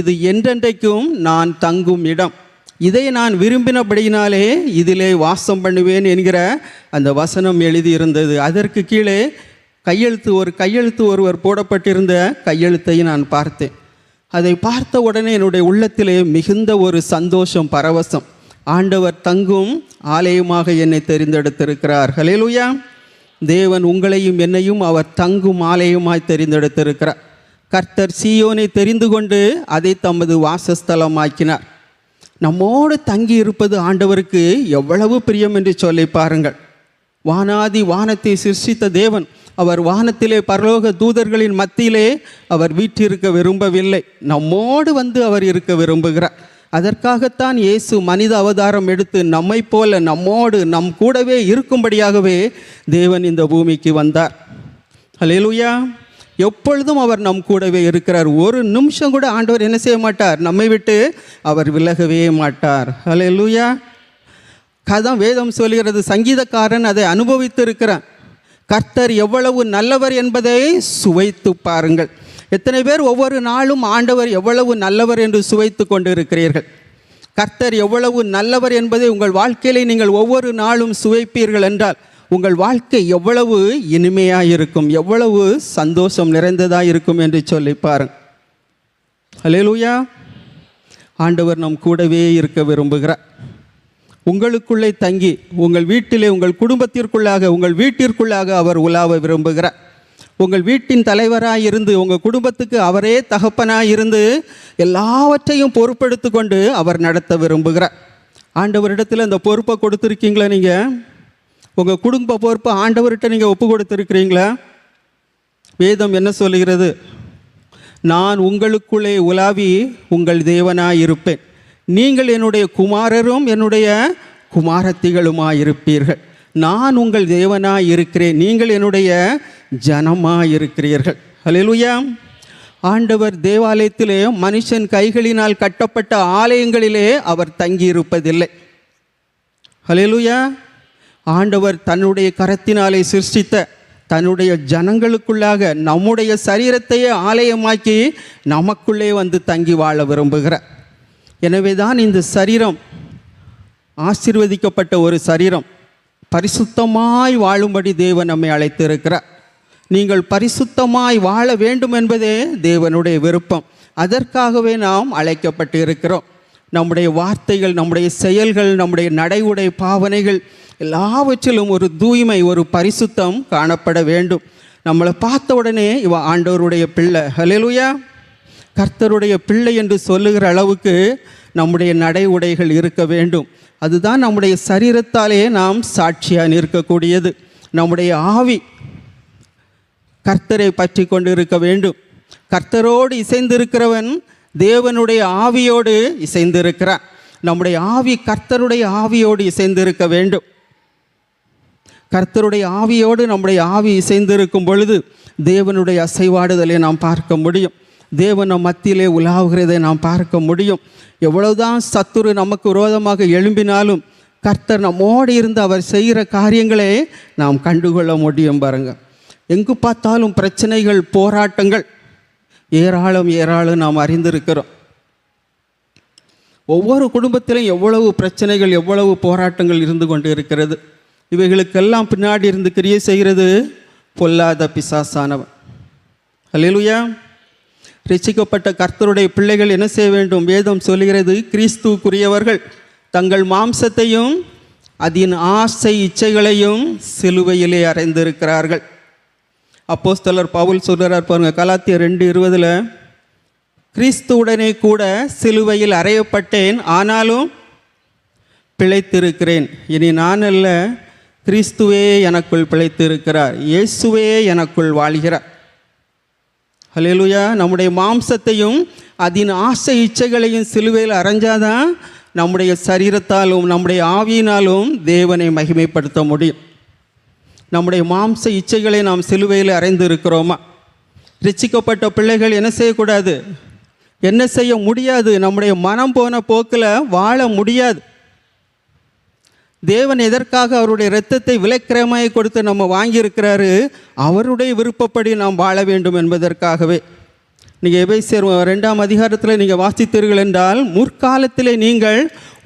S1: இது என்றென்றைக்கும் நான் தங்கும் இடம், இதை நான் விரும்பினபடியினாலே இதிலே வாசம் பண்ணுவேன் என்கிற அந்த வசனம் எழுதியிருந்தது. அதற்கு கீழே ஒரு கையெழுத்து ஒருவர் போடப்பட்டிருந்த கையெழுத்தை நான் பார்த்தேன். அதை பார்த்த உடனே என்னுடைய உள்ளத்திலே மிகுந்த ஒரு சந்தோஷம், பரவசம். ஆண்டவர் தங்கும் ஆலயமாக என்னை தெரிந்தெடுத்திருக்கிறார். ஹல்லேலூயா. தேவன் உங்களையும் என்னையும் அவர் தங்கும் ஆலயமாய் தெரிந்தெடுத்திருக்கிறார். கர்த்தர் சீயோனை தெரிந்து கொண்டு அதை தமது வாசஸ்தலமாக்கினார். நம்மோடு தங்கி இருப்பது ஆண்டவருக்கு எவ்வளவு பிரியம் என்று சொல்லி பாருங்கள். வானாதி வானத்தை சிருஷ்டித்த தேவன், அவர் வானத்திலே பரலோக தூதர்களின் மத்தியிலே அவர் வீற்றிருக்க விரும்பவில்லை, நம்மோடு வந்து அவர் இருக்க விரும்புகிறார். அதற்காகத்தான் இயேசு மனித அவதாரம் எடுத்து நம்மை போல நம்மோடு நம் கூடவே இருக்கும்படியாகவே தேவன் இந்த பூமிக்கு வந்தார். ஹல்லேலூயா. எப்பொழுதும் அவர் நம் கூடவே இருக்கிறார். ஒரு நிமிஷம் கூட ஆண்டவர் என்ன செய்ய மாட்டார், நம்மை விட்டு அவர் விலகவே மாட்டார். ஹல்லேலூயா. கதான் வேதம் சொல்கிறது, சங்கீதக்காரன் அதை அனுபவித்து இருக்கிறான். கர்த்தர் எவ்வளவு நல்லவர் என்பதை சுவைத்து பாருங்கள். எத்தனை பேர் ஒவ்வொரு நாளும் ஆண்டவர் எவ்வளவு நல்லவர் என்று சுவைத்து கொண்டு இருக்கிறீர்கள்? கர்த்தர் எவ்வளவு நல்லவர் என்பதை உங்கள் வாழ்க்கையிலே நீங்கள் ஒவ்வொரு நாளும் சுவைப்பீர்கள் என்றால் உங்கள் வாழ்க்கை எவ்வளவு இனிமையாக இருக்கும், எவ்வளவு சந்தோஷம் நிறைந்ததாக இருக்கும் என்று சொல்லி பாருங்கள். ஹல்லேலூயா. ஆண்டவர் நம் கூடவே இருக்க விரும்புகிறார். உங்களுக்குள்ளே தங்கி உங்கள் வீட்டிலே, உங்கள் குடும்பத்திற்குள்ளாக, உங்கள் வீட்டிற்குள்ளாக அவர் உலாவ விரும்புகிறார். உங்கள் வீட்டின் தலைவராக இருந்து, உங்கள் குடும்பத்துக்கு அவரே தகப்பனாக இருந்து எல்லாவற்றையும் பொறுப்பெடுத்து கொண்டு அவர் நடத்த விரும்புகிறார். ஆண்டவரிடத்தில் அந்த பொறுப்பை கொடுத்துருக்கீங்களா? நீங்கள் உங்கள் குடும்ப பொறுப்பை ஆண்டவர்கிட்ட நீங்கள் ஒப்பு கொடுத்துருக்கிறீங்களா? வேதம் என்ன சொல்லுகிறது? நான் உங்களுக்குள்ளே உலாவி உங்கள் தேவனாய் இருப்பேன், நீங்கள் என்னுடைய குமாரரும் என்னுடைய குமாரத்திகளுமாயிருப்பீர்கள். நான் உங்கள் தேவனாய் இருக்கிறேன், நீங்கள் என்னுடைய ஜனமாய் இருக்கிறீர்கள். ஹல்லேலூயா. ஆண்டவர் தேவாலயத்திலே மனுஷன் கைகளினால் கட்டப்பட்ட ஆலயங்களிலே அவர் தங்கியிருப்பதில்லை. ஹல்லேலூயா. ஆண்டவர் தன்னுடைய கரத்தினாலே சிருஷ்டித்த தன்னுடைய ஜனங்களுக்குள்ளாக நம்முடைய சரீரத்தையே ஆலயமாக்கி நமக்குள்ளே வந்து தங்கி வாழ விரும்புகிறார். எனவே தான் இந்த சரீரம் ஆசீர்வதிக்கப்பட்ட ஒரு சரீரம். பரிசுத்தமாய் வாழும்படி தேவன் நம்மை அழைத்திருக்கிறார். நீங்கள் பரிசுத்தமாய் வாழ வேண்டும் என்பதே தேவனுடைய விருப்பம். அதற்காகவே நாம் அழைக்கப்பட்டு இருக்கிறோம். நம்முடைய வார்த்தைகள், நம்முடைய செயல்கள், நம்முடைய நடை உடை பாவனைகள் எல்லாவற்றிலும் ஒரு தூய்மை, ஒரு பரிசுத்தம் காணப்பட வேண்டும். நம்மளை பார்த்த உடனே இவன் ஆண்டவருடைய பிள்ளை, ஹல்லேலூயா, கர்த்தருடைய பிள்ளை என்று சொல்லுகிற அளவுக்கு நம்முடைய நடை உடைகள் இருக்க வேண்டும். அதுதான் நம்முடைய சரீரத்தாலே நாம் சாட்சியாக நிற்கக்கூடியது. நம்முடைய ஆவி கர்த்தரை பற்றி கொண்டு இருக்க வேண்டும். கர்த்தரோடு இசைந்திருக்கிறவன் தேவனுடைய ஆவியோடு இசைந்திருக்கிறான். நம்முடைய ஆவி கர்த்தருடைய ஆவியோடு இசைந்திருக்க வேண்டும். கர்த்தருடைய ஆவியோடு நம்முடைய ஆவி இசைந்திருக்கும் பொழுது தேவனுடைய அசைவாடுதலை நாம் பார்க்க முடியும். தேவன் நம் மத்தியிலே உலாவுகிறதை நாம் பார்க்க முடியும். எவ்வளவுதான் சத்துரு நமக்கு விரோதமாக எழும்பினாலும் கர்த்தர் நம்மோடு இருந்து அவர் செய்கிற காரியங்களை நாம் கண்டுகொள்ள முடியும். பாருங்கள், எங்கு பார்த்தாலும் பிரச்சனைகள், போராட்டங்கள் ஏராளம் நாம் அறிந்திருக்கிறோம். ஒவ்வொரு குடும்பத்திலும் எவ்வளவு பிரச்சனைகள், எவ்வளவு போராட்டங்கள் இருந்து கொண்டு இருக்கிறது. இவைகளுக்கெல்லாம் பின்னாடி இருந்து கிரியை செய்கிறது பொல்லாத பிசாசானவன். ஹல்லேலூயா. ரட்சிக்கப்பட்ட கர்த்தருடைய பிள்ளைகள் என்ன செய்ய வேண்டும்? வேதம் சொல்கிறது, கிறிஸ்துவுக்குரியவர்கள் தங்கள் மாம்சத்தையும் அதன் ஆசை இச்சைகளையும் சிலுவையிலே அறைந்திருக்கிறார்கள். அப்போஸ்தலர் பவுல் சொல்கிறார் பாருங்க, கலாத்தியர் 2:20, கிறிஸ்துவுடனே கூட சிலுவையில் அறையப்பட்டேன், ஆனாலும் பிழைத்திருக்கிறேன். இனி நான் அல்ல, கிறிஸ்துவே எனக்குள் பிழைத்திருக்கிறார், இயேசுவே எனக்குள் வாழ்கிறார். ஹல்லேலூயா. நம்முடைய மாம்சத்தையும் அதன் ஆசை இச்சைகளையும் சிலுவையில் அறைஞ்சாதான் நம்முடைய சரீரத்தாலும் நம்முடைய ஆவியினாலும் தேவனை மகிமைப்படுத்த முடியும். நம்முடைய மாம்ச இச்சைகளை நாம் சிலுவையில் அறைந்து இருக்கிறோமா? ரட்சிக்கப்பட்ட பிள்ளைகள் என்ன செய்யக்கூடாது? என்ன செய்ய முடியாது? நம்முடைய மனம் போன போக்கில் வாழ முடியாது. தேவன் எதற்காக அவருடைய இரத்தத்தை விலைக்கிரயமாய் கொடுத்து நம்ம வாங்கியிருக்கிறாரு? அவருடைய விருப்பப்படி நாம் வாழ வேண்டும் என்பதற்காகவே. நீங்கள் எபேசியர் 2ஆம் அதிகாரத்தில் நீங்கள் வாசித்தீர்கள் என்றால், முற்காலத்திலே நீங்கள்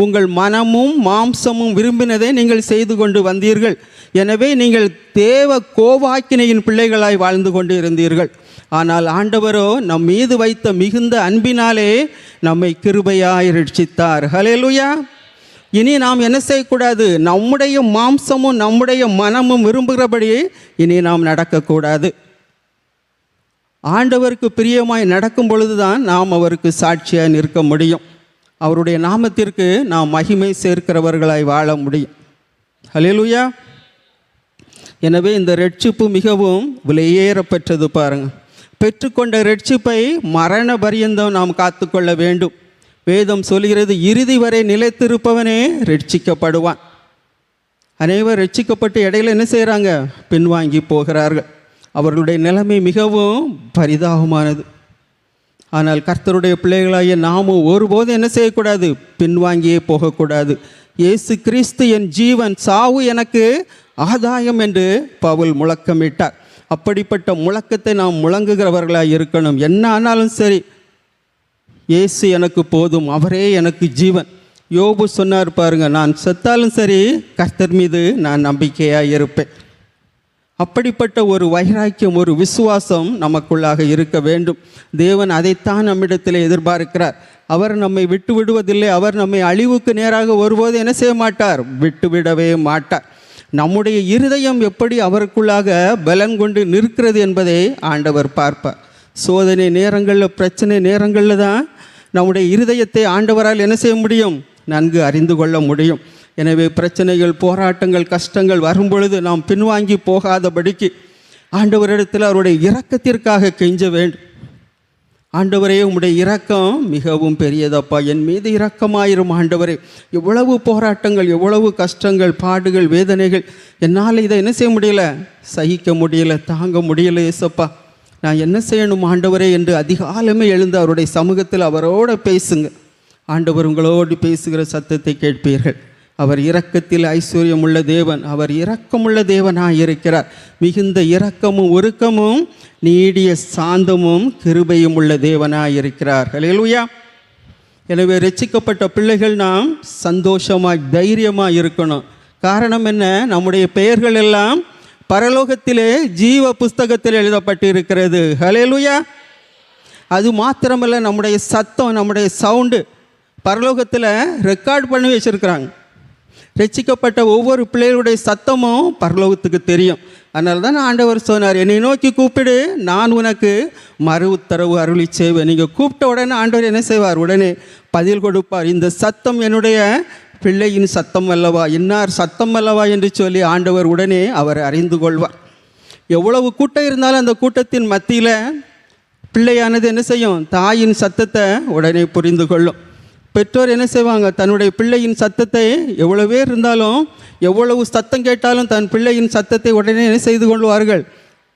S1: உங்கள் மனமும் மாம்சமும் விரும்பினதை நீங்கள் செய்து கொண்டு வந்தீர்கள். எனவே நீங்கள் தேவ கோபாக்கினையின் பிள்ளைகளாய் வாழ்ந்து கொண்டு இருந்தீர்கள். ஆனால் ஆண்டவரோ நம் மீது வைத்த மிகுந்த அன்பினாலே நம்மை கிருபையாய் ரட்சித்தார். ஹல்லேலூயா. இனி நாம் என்ன செய்யக்கூடாது? நம்முடைய மாம்சமும் நம்முடைய மனமும் விரும்புகிறபடி இனி நாம் நடக்கக்கூடாது. ஆண்டவருக்கு பிரியமாய் நடக்கும் பொழுதுதான் நாம் அவருக்கு சாட்சியாக நிற்க முடியும். அவருடைய நாமத்திற்கு நாம் மகிமை சேர்க்கிறவர்களாய் வாழ முடியும். ஹல்லேலூயா. எனவே இந்த ரட்சிப்பு மிகவும் விலையேறப்பெற்றது. பாருங்கள், பெற்றுக்கொண்ட ரட்சிப்பை மரண பரியந்தம் நாம் காத்துக்கொள்ள வேண்டும். வேதம் சொல்கிறது, இறுதி வரை நிலைத்திருப்பவனே ரட்சிக்கப்படுவான். அனைவர் ரட்சிக்கப்பட்டு இடையில என்ன செய்கிறாங்க? பின்வாங்கி போகிறார்கள். அவர்களுடைய நிலைமை மிகவும் பரிதாபமானது. ஆனால் கர்த்தருடைய பிள்ளைகளாகிய நாமும் ஒருபோதும் என்ன செய்யக்கூடாது? பின்வாங்கியே போகக்கூடாது. இயேசு கிறிஸ்து என் ஜீவன், சாவு எனக்கு ஆதாயம் என்று பவுல் முழக்கமிட்டார். அப்படிப்பட்ட முழக்கத்தை நாம் முழங்குகிறவர்களாக இருக்கணும். என்ன ஆனாலும் சரி, இயேசு எனக்கு போதும், அவரே எனக்கு ஜீவன். யோபு சொன்னார் பாருங்க, நான் செத்தாலும் சரி கர்த்தர் மீது நான் நம்பிக்கையாக இருப்பேன். அப்படிப்பட்ட ஒரு வைராக்கியம், ஒரு விசுவாசம் நமக்குள்ளாக இருக்க வேண்டும். தேவன் அதைத்தான் நம்மிடத்தில் எதிர்பார்க்கிறார். அவர் நம்மை விட்டு விடுவதில்லை. அவர் நம்மை அழிவுக்கு நேராக ஒருபோது என்ன செய்ய மாட்டார்? விட்டுவிடவே மாட்டார். நம்முடைய இருதயம் எப்படி அவருக்குள்ளாக பலன் கொண்டு நிற்கிறது என்பதை ஆண்டவர் பார்ப்பார். சோதனை நேரங்களில், பிரச்சனை நேரங்களில் தான் நம்முடைய இருதயத்தை ஆண்டவரால் என்ன செய்ய முடியும்? நன்கு அறிந்து கொள்ள முடியும். எனவே பிரச்சனைகள், போராட்டங்கள், கஷ்டங்கள் வரும்பொழுது நாம் பின்வாங்கி போகாதபடிக்கு ஆண்டவரிடத்தில் அவருடைய இரக்கத்திற்காக கெஞ்ச வேண்டும். ஆண்டவரே, உம்முடைய இரக்கம் மிகவும் பெரியதப்பா, என் மீது இரக்கமாயிரும் ஆண்டவரே. எவ்வளவு போராட்டங்கள், எவ்வளவு கஷ்டங்கள், பாடுகள், வேதனைகள், என்னால் இதை என்ன செய்ய முடியல? சகிக்க முடியல, தாங்க முடியல ஏசப்பா. நான் என்ன செய்யணும் ஆண்டவரே என்று அதிகாலமே எழுந்து அவருடைய சமூகத்தில் அவரோட பேசுங்க. ஆண்டவர் உங்களோடு பேசுகிற சத்தத்தை கேட்பீர்கள். அவர் இரக்கத்தில் ஐஸ்வர்யம் உள்ள தேவன், அவர் இரக்கமுள்ள தேவனாக இருக்கிறார். மிகுந்த இரக்கமும் ஒருக்கமும் நீடிய சாந்தமும் கிருபையும் உள்ள தேவனாக இருக்கிறார். ஹல்லேலூயா. எனவே ரட்சிக்கப்பட்ட பிள்ளைகள் நாம் சந்தோஷமாக தைரியமாக இருக்கணும். காரணம் என்ன? நம்முடைய பெயர்கள் எல்லாம் பரலோகத்திலே ஜீவ புஸ்தகத்தில் எழுதப்பட்டு இருக்கிறது. ஹல்லேலூயா. அது மாத்திரமல்ல, நம்முடைய சத்தம், நம்முடைய சவுண்டு பரலோகத்தில் ரெக்கார்ட் பண்ணி வச்சுருக்கிறாங்க. ரட்சிக்கப்பட்ட ஒவ்வொரு பிள்ளைகளுடைய சத்தமும் பரலோகத்துக்கு தெரியும். அதனால தான் ஆண்டவர் சொன்னார், என்னை நோக்கி கூப்பிடு, நான் உனக்கு மறு உத்தரவு அருளி செய்வேன். நீங்கள் கூப்பிட்ட உடனே ஆண்டவர் என்ன செய்வார்? உடனே பதில் கொடுப்பார். இந்த சத்தம் என்னுடைய பிள்ளையின் சத்தம் அல்லவா, இன்னார் சத்தம் அல்லவா என்று சொல்லி ஆண்டவர் உடனே அவர் அறிந்து கொள்வார். எவ்வளவு கூட்டம் இருந்தாலும் அந்த கூட்டத்தின் மத்தியில் பிள்ளையானது என்ன செய்யும்? தாயின் சத்தத்தை உடனே புரிந்து கொள்ளும். பெற்றோர் என்ன செய்வாங்க? தன்னுடைய பிள்ளையின் சத்தத்தை எவ்வளோ பேர் இருந்தாலும், எவ்வளவு சத்தம் கேட்டாலும் தன் பிள்ளையின் சத்தத்தை உடனே என்ன செய்து கொள்வார்கள்?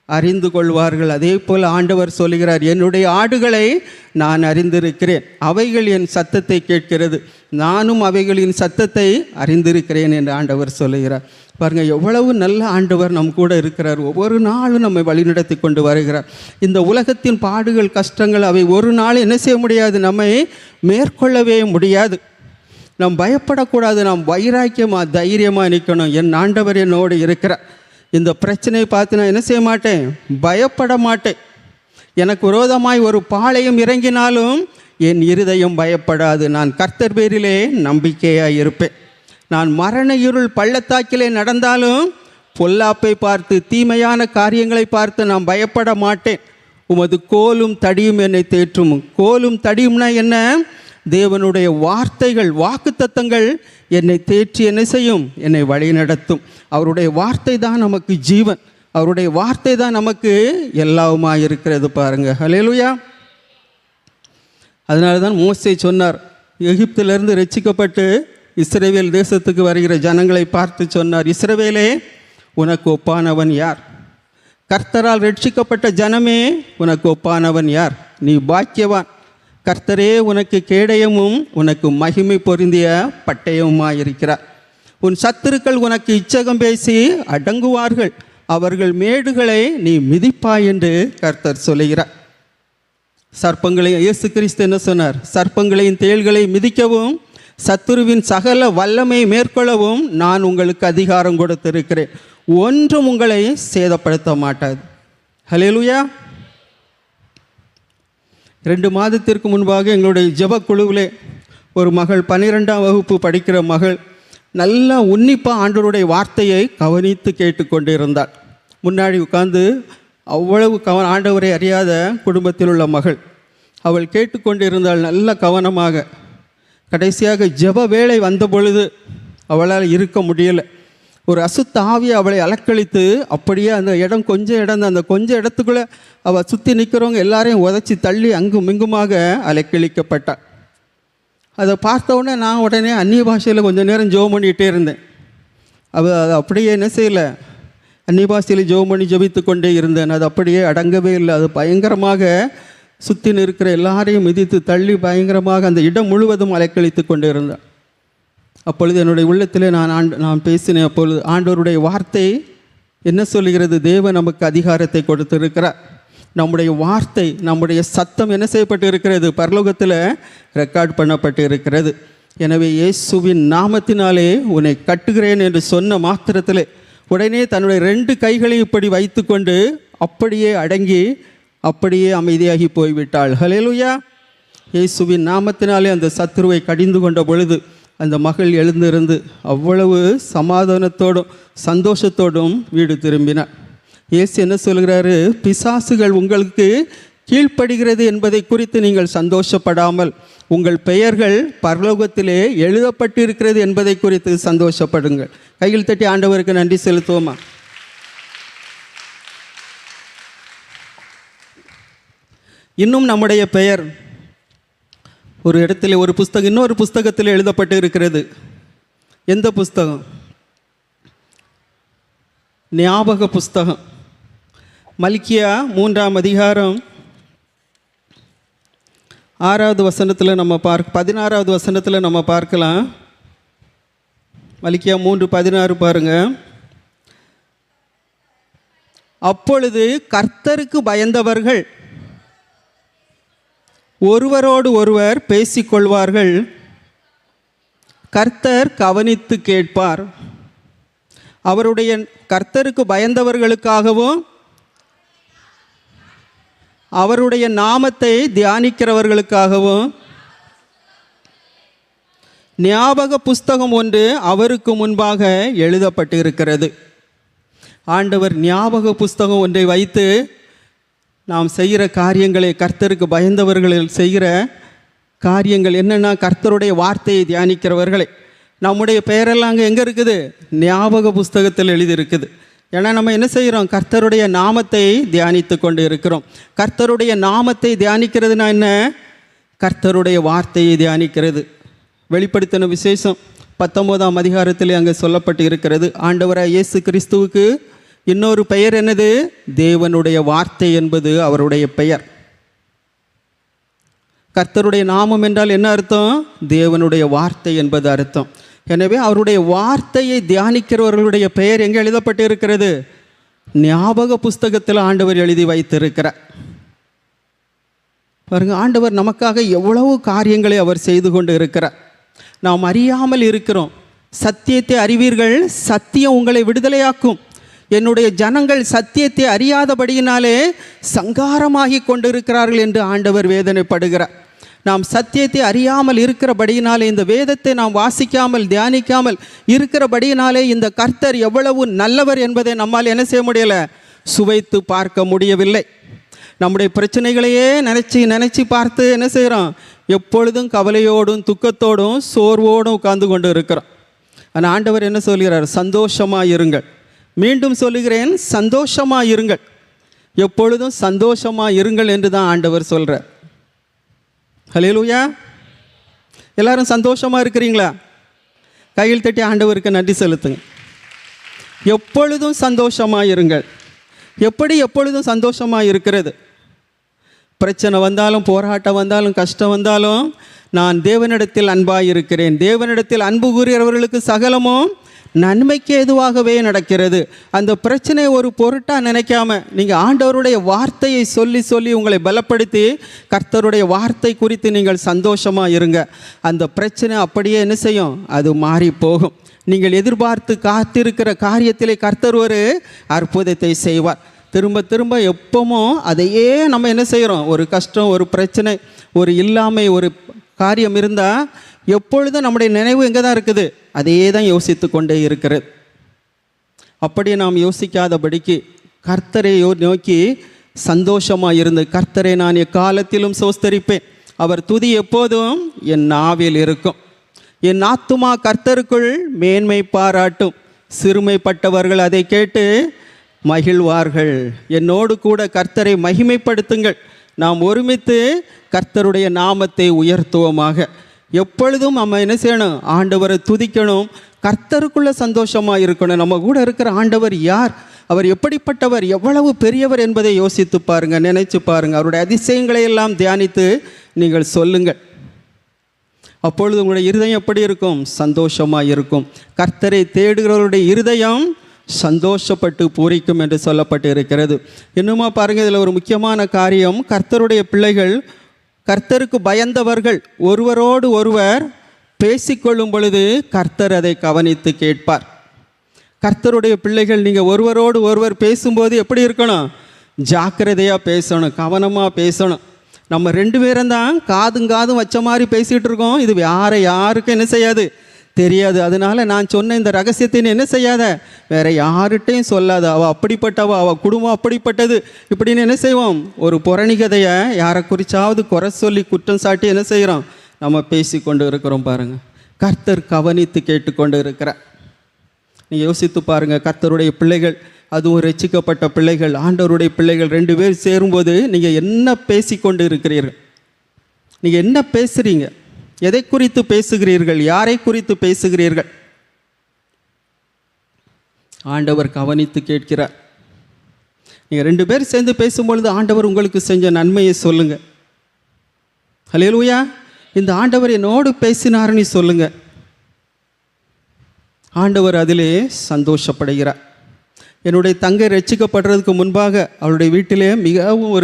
S1: அறிந்து கொள்வார்கள். அதே போல் ஆண்டவர் சொல்லுகிறார், என்னுடைய ஆடுகளை நான் அறிந்திருக்கிறேன், அவைகள் என் சத்தத்தை கேட்கிறது, நானும் அவைகளின் சத்தத்தை அறிந்திருக்கிறேன் என்று ஆண்டவர் சொல்லுகிறார். பாருங்கள், எவ்வளவு நல்ல ஆண்டவர் நம் கூட இருக்கிறார். ஒவ்வொரு நாளும் நம்மை வழிநடத்தி கொண்டு வருகிறார். இந்த உலகத்தின் பாடுகள், கஷ்டங்கள் அவை ஒரு நாள் என்ன செய்ய முடியாது? நம்மை மேற்கொள்ளவே முடியாது. நாம் பயப்படக்கூடாது. நாம் வைராக்கியமாக தைரியமாக நிற்கணும். என் ஆண்டவர் என்னோடு இருக்கிறார். இந்த பிரச்சனையை பார்த்து நான் என்ன செய்ய மாட்டேன்? பயப்பட மாட்டேன். எனக்கு விரோதமாய் ஒரு பாளையம் இறங்கினாலும் என் இருதயம் பயப்படாது. நான் கர்த்தர் பேரிலே நம்பிக்கையாக இருப்பேன். நான் மரண இருள் பள்ளத்தாக்கிலே நடந்தாலும் பொல்லாப்பை பார்த்து, தீமையான காரியங்களை பார்த்து நான் பயப்பட மாட்டேன். உமது கோலும் தடியும் என்னை தேற்றும். கோலும் தடியும்னா என்ன? தேவனுடைய வார்த்தைகள், வாக்குத்தத்தங்கள் என்னை தேற்றி என்ன செய்யும்? என்னை வழி நடத்தும். அவருடைய வார்த்தை தான் நமக்கு ஜீவன். அவருடைய வார்த்தை தான் நமக்கு எல்லாவுமாக இருக்கிறது. பாருங்க, ஹல்லேலூயா. அதனால தான் மோசே சொன்னார், எகிப்திலிருந்து ரட்சிக்கப்பட்டு இஸ்ரவேல் தேசத்துக்கு வருகிற ஜனங்களை பார்த்து சொன்னார், இஸ்ரவேலே உனக்கு ஒப்பானவன் யார்? கர்த்தரால் ரட்சிக்கப்பட்ட ஜனமே உனக்கு ஒப்பானவன் யார்? நீ பாக்கியவான். கர்த்தரே உனக்கு கேடயமும் உனக்கு மகிமை பொருந்திய பட்டயமுமாயிருக்கிறார். உன் சத்துருக்கள் உனக்கு இச்சகம் பேசி அடங்குவார்கள், அவர்கள் மேடுகளை நீ மிதிப்பாய் என்று கர்த்தர் சொல்லுகிறார். சர்ப்பங்களை இயேசு கிறிஸ்து என்ன சொன்னார்? சர்ப்பங்களையும் தேள்களை மிதிக்கவும் சத்துருவின் சகல வல்லமை மேற்கொள்ளவும் நான் உங்களுக்கு அதிகாரம் கொடுத்திருக்கிறேன், ஒன்றும் உங்களை சேதப்படுத்த மாட்டாது. ஹல்லேலூயா. 2 மாதத்திற்கு முன்பாக எங்களுடைய ஜெப குழுவிலே ஒரு மகள், 12ஆம் வகுப்பு படிக்கிற மகள், நல்லா உன்னிப்பாக ஆண்டவருடைய வார்த்தையை கவனித்து கேட்டுக்கொண்டு இருந்தாள். முன்னாடி உட்கார்ந்து அவ்வளவு ஆண்டவரை அறியாத குடும்பத்தில் உள்ள மகள். அவள் கேட்டுக்கொண்டு இருந்தாள் நல்ல கவனமாக. கடைசியாக ஜெப வேளை வந்த பொழுது அவளால் இருக்க முடியலை. ஒரு அசுத்த ஆவி அவளை அலக்களித்து அப்படியே அந்த இடம், கொஞ்சம் இடம், அந்த கொஞ்சம் இடத்துக்குள்ளே அவள் சுற்றி நிற்கிறவங்க எல்லாரையும் உதச்சி தள்ளி அங்கும் இங்குமாக அலக்களிக்கப்பட்டாள். அதை பார்த்தவுடனே நான் உடனே அந்நிய பாஷையில் கொஞ்சம் நேரம் ஜெபம் பண்ணிகிட்டே இருந்தேன். அது அப்படியே என்ன செய்யலை, அந்நிய பாஷையில் ஜெபம் பண்ணி ஜெபித்து கொண்டே இருந்தேன். அது அப்படியே அடங்கவே இல்லை. அது பயங்கரமாக சுற்றி நிற்கிற எல்லாரையும் மிதித்து தள்ளி பயங்கரமாக அந்த இடம் முழுவதும் அலைக்கழித்து கொண்டு இருந்தான். அப்பொழுது என்னுடைய உள்ளத்திலே நான் பேசினேன். அப்பொழுது ஆண்டவருடைய வார்த்தை என்ன சொல்லுகிறது? தேவன் நமக்கு அதிகாரத்தை கொடுத்திருக்கிறார். நம்முடைய வார்த்தை, நம்முடைய சத்தம் என்ன செய்யப்பட்டு இருக்கிறது? பரலோகத்தில் ரெக்கார்ட் பண்ணப்பட்டு இருக்கிறது. எனவே இயேசுவின் நாமத்தினாலே உன்னை கட்டுகிறேன் என்று சொன்ன மாத்திரத்திலே உடனே தன்னுடைய 2 கைகளையும் இப்படி வைத்து கொண்டு அப்படியே அடங்கி அப்படியே அமைதியாகி போய்விட்டாள். ஹல்லேலூயா. இயேசுவின் நாமத்தினாலே அந்த சத்துருவை கடிந்து கொண்ட பொழுது அந்த மகள் எழுந்திருந்து அவ்வளவு சமாதானத்தோடும் சந்தோஷத்தோடும் வீடு திரும்பினார். இயேசு என்ன சொல்கிறாரு? பிசாசுகள் உங்களுக்கு கீழ்ப்படுகிறது என்பதை குறித்து நீங்கள் சந்தோஷப்படாமல் உங்கள் பெயர்கள் பரலோகத்திலே எழுதப்பட்டிருக்கிறது என்பதை குறித்து சந்தோஷப்படுங்கள். கையில் தட்டி ஆண்டவருக்கு நன்றி செலுத்துவோமா? இன்னும் நம்முடைய பெயர் ஒரு இடத்துல, ஒரு புஸ்தகம், இன்னொரு புஸ்தகத்தில் எழுதப்பட்டு இருக்கிறது. எந்த புஸ்தகம்? ஞாபக புஸ்தகம். மல்கியா 3ஆம் அதிகாரம் 6வது வசனத்தில் நம்ம 16வது வசனத்தில் நம்ம பார்க்கலாம். மல்கியா 3:16 பாருங்க. அப்பொழுது கர்த்தருக்கு பயந்தவர்கள் ஒருவரோடு ஒருவர் பேசிக்கொள்வார்கள், கர்த்தர் கவனித்து கேட்பார். அவருடைய கர்த்தருக்கு பயந்தவர்களுக்காகவும் அவருடைய நாமத்தை தியானிக்கிறவர்களுக்காகவும் ஞாபக புஸ்தகம் ஒன்று அவருக்கு முன்பாக எழுதப்பட்டிருக்கிறது. ஆண்டவர் ஞாபக புஸ்தகம் ஒன்றை வைத்து நாம் செய்கிற காரியங்களை, கர்த்தருக்கு பயந்தவர்கள் செய்கிற காரியங்கள் என்னென்னா, கர்த்தருடைய வார்த்தையை தியானிக்கிறவர்களை, நம்முடைய பெயரெல்லாம் அங்கே எங்கே இருக்குது? ஞாபக புஸ்தகத்தில் எழுதியிருக்குது. ஏன்னா நம்ம என்ன செய்கிறோம்? கர்த்தருடைய நாமத்தை தியானித்து கொண்டு இருக்கிறோம். கர்த்தருடைய நாமத்தை தியானிக்கிறதுனா என்ன? கர்த்தருடைய வார்த்தையை தியானிக்கிறது. வெளிப்படுத்தின விசேஷம் 19ஆம் அதிகாரத்தில் அங்கே சொல்லப்பட்டு இருக்கிறது. ஆண்டவராக இயேசு கிறிஸ்துவுக்கு இன்னொரு பெயர் என்னது? தேவனுடைய வார்த்தை என்பது அவருடைய பெயர். கர்த்தருடைய நாமம் என்றால் என்ன அர்த்தம்? தேவனுடைய வார்த்தை என்பது அர்த்தம். எனவே அவருடைய வார்த்தையை தியானிக்கிறவர்களுடைய பெயர் எங்கே எழுதப்பட்டு இருக்கிறது? ஞாபக புஸ்தகத்தில் ஆண்டவர் எழுதி வைத்திருக்கிறார். பாருங்க, ஆண்டவர் நமக்காக எவ்வளவு காரியங்களை அவர் செய்து கொண்டு இருக்கிறார். நாம் அறியாமல் இருக்கிறோம். சத்தியத்தை அறிவீர்கள், சத்தியம் உங்களை விடுதலையாக்கும். என்னுடைய ஜனங்கள் சத்தியத்தை அறியாதபடியினாலே சங்காரமாகி கொண்டிருக்கிறார்கள் என்று ஆண்டவர் வேதனைப்படுகிறார். நாம் சத்தியத்தை அறியாமல் இருக்கிறபடியினாலே, இந்த வேதத்தை நாம் வாசிக்காமல் தியானிக்காமல் இருக்கிறபடியினாலே, இந்த கர்த்தர் எவ்வளவு நல்லவர் என்பதை நம்மால் என்ன செய்ய முடியலை? சுவைத்து பார்க்க முடியவில்லை. நம்முடைய பிரச்சனைகளையே நினச்சி பார்த்து என்ன செய்கிறோம்? எப்பொழுதும் கவலையோடும் துக்கத்தோடும் சோர்வோடும் உட்கார்ந்து கொண்டு இருக்கிறோம். ஆனால் ஆண்டவர் என்ன சொல்கிறார்? சந்தோஷமாக இருங்கள். மீண்டும் சொல்லுகிறேன், சந்தோஷமாக இருங்கள். எப்பொழுதும் சந்தோஷமாக இருங்கள் என்று தான் ஆண்டவர் சொல்கிறார். ஹல்லேலூயா. எல்லாரும் சந்தோஷமாக இருக்கிறீங்களா? கையில் தட்டி ஆண்டவருக்கு நன்றி செலுத்துங்க. எப்பொழுதும் சந்தோஷமாக இருங்கள். எப்படி எப்பொழுதும் சந்தோஷமாக இருக்கிறது? பிரச்சனை வந்தாலும், போராட்டம் வந்தாலும், கஷ்டம் வந்தாலும், நான் தேவனிடத்தில் அன்பாக இருக்கிறேன். தேவனிடத்தில் அன்பு கூறுகிறவர்களுக்கு சகலமும் நன்மைக்கு எதுவாகவே நடக்கிறது. அந்த பிரச்சனையை ஒரு பொருட்டாக நினைக்காம நீங்கள் ஆண்டவருடைய வார்த்தையை சொல்லி சொல்லி உங்களை பலப்படுத்தி கர்த்தருடைய வார்த்தை குறித்து நீங்கள் சந்தோஷமாக இருங்க. அந்த பிரச்சனை அப்படியே என்ன செய்யும்? அது மாறி போகும். நீங்கள் எதிர்பார்த்து காத்திருக்கிற காரியத்திலே கர்த்தர் ஒரு அற்புதத்தை செய்வார். திரும்ப திரும்ப எப்பவும் அதையே நம்ம என்ன செய்கிறோம்? ஒரு கஷ்டம், ஒரு பிரச்சனை, ஒரு இல்லாமை, ஒரு காரியம் இருந்தால் எப்பொழுதும் நம்முடைய நினைவு எங்கே தான் இருக்குது? அதையே தான் யோசித்து கொண்டே இருக்கிறது. அப்படி நாம் யோசிக்காதபடிக்கு கர்த்தரை நோக்கி சந்தோஷமாக இருந்து, கர்த்தரை நான் எக்காலத்திலும் சோஸ்தரிப்பேன், அவர் துதி எப்போதும் என் நாவில் இருக்கும். என் ஆத்துமா கர்த்தருக்குள் மேன்மை பாராட்டும். சிறுமைப்பட்டவர்கள் அதை கேட்டு மகிழ்வார்கள். என்னோடு கூட கர்த்தரை மகிமைப்படுத்துங்கள். நாம் ஒருமித்து கர்த்தருடைய நாமத்தை உயர்த்துவோமாக. எப்பொழுதும் நம்ம என்ன செய்யணும்? ஆண்டவரை துதிக்கணும். கர்த்தருக்குள்ள சந்தோஷமாக இருக்கணும். நம்ம கூட இருக்கிற ஆண்டவர் யார்? அவர் எப்படிப்பட்டவர்? எவ்வளவு பெரியவர் என்பதை யோசித்து பாருங்கள், நினைச்சு பாருங்கள். அவருடைய அதிசயங்களை எல்லாம் தியானித்து நீங்கள் சொல்லுங்கள். அப்பொழுது உங்களுடைய இருதயம் எப்படி இருக்கும்? சந்தோஷமாக இருக்கும். கர்த்தரை தேடுகிறவருடைய இருதயம் சந்தோஷப்பட்டு பூரிக்கும் என்று சொல்லப்பட்டு இருக்கிறது. இன்னுமா பாருங்கள், இதில் ஒரு முக்கியமான காரியம், கர்த்தருடைய பிள்ளைகள், கர்த்தருக்கு பயந்தவர்கள் ஒருவரோடு ஒருவர் பேசிக்கொள்ளும் பொழுது கர்த்தர் அதை கவனித்து கேட்பார். கர்த்தருடைய பிள்ளைகள் நீங்கள் ஒருவரோடு ஒருவர் பேசும்போது எப்படி இருக்கணும்? ஜாக்கிரதையாக பேசணும், கவனமாக பேசணும். நம்ம 2 பேரும் தான் காதும் வச்ச மாதிரி பேசிகிட்டு இருக்கோம். இது யாருக்கும் என்ன செய்யாது? தெரியாது. அதனால நான் சொன்ன இந்த ரகசியத்தை என்ன செய்யாத, வேற யார்கிட்டையும் சொல்லாத. அவள் அப்படிப்பட்டவ, அவள் குடும்பம் அப்படிப்பட்டது, இப்படின்னு என்ன செய்வோம்? ஒரு புறணிகதையை யாரை குறிச்சாவது குறை சொல்லி குற்றம் சாட்டி என்ன செய்கிறோம்? நம்ம பேசி கொண்டு இருக்கிறோம். பாருங்கள், கர்த்தர் கவனித்து கேட்டுக்கொண்டு இருக்கிறார். நீங்கள் யோசித்து பாருங்கள், கர்த்தருடைய பிள்ளைகள், அதுவும் ரட்சிக்கப்பட்ட பிள்ளைகள், ஆண்டவருடைய பிள்ளைகள் 2 பேர் சேரும்போது நீங்கள் என்ன பேசி கொண்டு இருக்கிறீர்கள்? நீங்கள் என்ன பேசுகிறீங்க? எதை குறித்து பேசுகிறீர்கள்? யாரை குறித்து பேசுகிறீர்கள்? ஆண்டவர் கவனித்து கேட்கிறார். நீங்கள் 2 பேர் சேர்ந்து பேசும்பொழுது ஆண்டவர் உங்களுக்கு செஞ்ச நன்மையை சொல்லுங்கள். ஹல்லேலூயா. இந்த ஆண்டவர் என்னோடு பேசினார்னு சொல்லுங்கள். ஆண்டவர் அதிலே சந்தோஷப்படுகிறார். என்னுடைய தங்கை ரட்சிக்கப்படுறதுக்கு முன்பாக அவளுடைய வீட்டிலே மிகவும்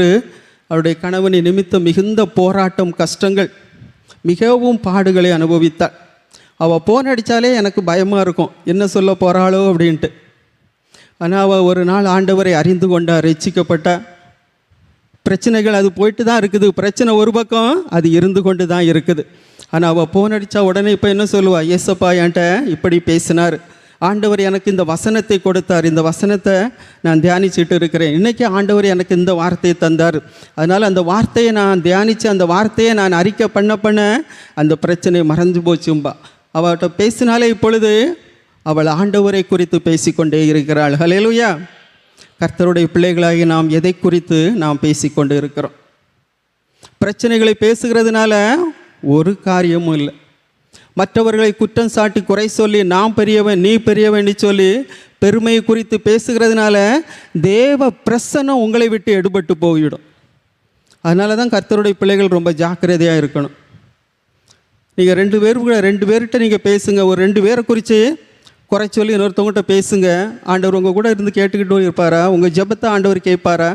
S1: அவருடைய கணவனை நிமித்தம் மிகுந்த போராட்டம், கஷ்டங்கள், மிகவும் பாடுகளை அனுபவித்தாள். அவள் போன் அடித்தாலே எனக்கு பயமாக இருக்கும், என்ன சொல்ல போகிறாளோ அப்படின்ட்டு. ஆனால் அவள் ஒரு நாள் ஆண்டவரை அறிந்து கொண்டா, ரட்சிக்கப்பட்டா. பிரச்சனைகள் அது போயிட்டு தான் இருக்குது, பிரச்சனை ஒரு பக்கம் அது இருந்து கொண்டு தான் இருக்குது. ஆனால் அவள் போன் அடித்தா உடனே இப்போ என்ன சொல்லுவாள், ஏசப்பா என்கிட்ட இப்படி பேசினார், ஆண்டவர் எனக்கு இந்த வசனத்தை கொடுத்தார், இந்த வசனத்தை நான் தியானிச்சுட்டு இருக்கிறேன், இன்றைக்கி ஆண்டவர் எனக்கு இந்த வார்த்தையை தந்தார், அதனால் அந்த வார்த்தையை நான் தியானித்து அந்த வார்த்தையை நான் அறிக்கை பண்ண அந்த பிரச்சனை மறைஞ்சு போச்சும்பா. அவள்கிட்ட பேசினாலே இப்பொழுது அவள் ஆண்டவரை குறித்து பேசிக்கொண்டே இருக்கிறாள். ஹல்லேலூயா. கர்த்தருடைய பிள்ளைகளாகி நாம் எதை குறித்து நாம் பேசிக்கொண்டு இருக்கிறோம்? பிரச்சனைகளை பேசுகிறதுனால ஒரு காரியமும் இல்லை. மற்றவர்களை குற்றம் சாட்டி குறை சொல்லி நான் பெரியவன் நீ பெரியவன் சொல்லி பெருமையை குறித்து பேசுகிறதுனால தேவ பிரசன்னம் உங்களை விட்டு எடுபட்டு போய்விடும். அதனால தான் கர்த்தருடைய பிள்ளைகள் ரொம்ப ஜாக்கிரதையாக இருக்கணும். நீங்கள் 2 பேர்கிட்ட நீங்கள் பேசுங்க. ஒரு 2 பேரை குறித்து குறை சொல்லி இன்னொருத்தவங்ககிட்ட பேசுங்க. ஆண்டவர் உங்கள் கூட இருந்து கேட்டுக்கிட்டு இருப்பாரா? உங்கள் ஜெபத்தை ஆண்டவர் கேட்பாரா?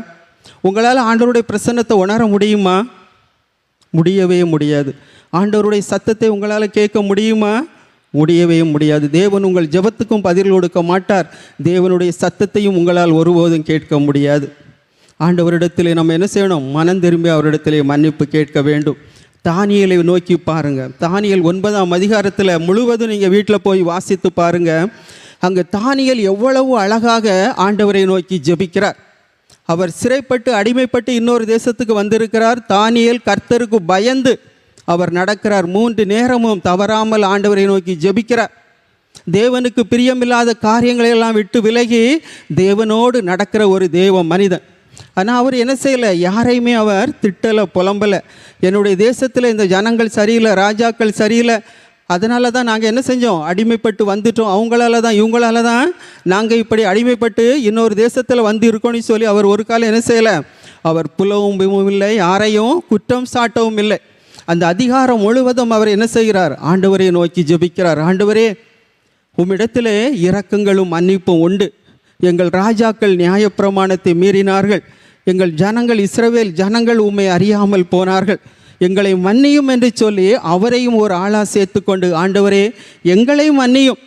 S1: உங்களால் ஆண்டவருடைய பிரசன்னத்தை உணர முடியுமா? முடியவே முடியாது. ஆண்டவருடைய சத்தத்தை உங்களால் கேட்க முடியுமா? முடியவே முடியாது. தேவன் உங்கள் ஜெபத்துக்கும் பதில் கொடுக்க மாட்டார். தேவனுடைய சத்தத்தையும் உங்களால் ஒருபோதும் கேட்க முடியாது. ஆண்டவரிடத்திலே நம்ம என்ன செய்யணும்? மனம் திரும்பி அவரிடத்திலே மன்னிப்பு கேட்க வேண்டும். தானியேலை நோக்கி பாருங்கள். தானியேல் 9ஆம் அதிகாரத்தில் முழுவதும் நீங்கள் வீட்டில் போய் வாசித்து பாருங்கள். அங்கே தானியேல் எவ்வளவு அழகாக ஆண்டவரை நோக்கி ஜெபிக்கிறார். அவர் சிறைப்பட்டு அடிமைப்பட்டு இன்னொரு தேசத்துக்கு வந்திருக்கிறார். தானியேல் கர்த்தருக்கு பயந்து அவர் நடக்கிறார். 3 நேரமும் தவறாமல் ஆண்டவரை நோக்கி ஜெபிக்கிறார். தேவனுக்கு பிரியமில்லாத காரியங்களையெல்லாம் விட்டு விலகி தேவனோடு நடக்கிற ஒரு தேவ மனிதன். ஆனால் அவர் என்ன செய்யலை? யாரையுமே அவர் திட்டலை, புலம்பலை. என்னுடைய தேசத்தில் இந்த ஜனங்கள் சரியில்லை, ராஜாக்கள் சரியில்லை, அதனால தான் நாங்கள் என்ன செஞ்சோம்? அடிமைப்பட்டு வந்துட்டோம், அவங்களால தான் இவங்களால தான் நாங்கள் இப்படி அடிமைப்பட்டு இன்னொரு தேசத்தில் வந்து இருக்கோன்னு சொல்லி அவர் ஒரு காலம் என்ன செய்யலை? அவர் புலவும் இல்லை, யாரையும் குற்றம் சாட்டவும் இல்லை. அந்த அதிகாரம் முழுவதும் அவர் என்ன செய்கிறார்? ஆண்டவரை நோக்கி ஜெபிக்கிறார். ஆண்டவரே, உம்மிடத்திலே இரக்கங்களும் மன்னிப்பும் உண்டு. எங்கள் ராஜாக்கள் நியாயப்பிரமாணத்தை மீறினார்கள். எங்கள் ஜனங்கள், இஸ்ரவேல் ஜனங்கள் உம்மை அறியாமல் போனார்கள். எங்களை மன்னியும் என்று சொல்லி அவரையும் ஒரு ஆளாக சேர்த்து கொண்டு, ஆண்டவரே எங்களை மன்னியும்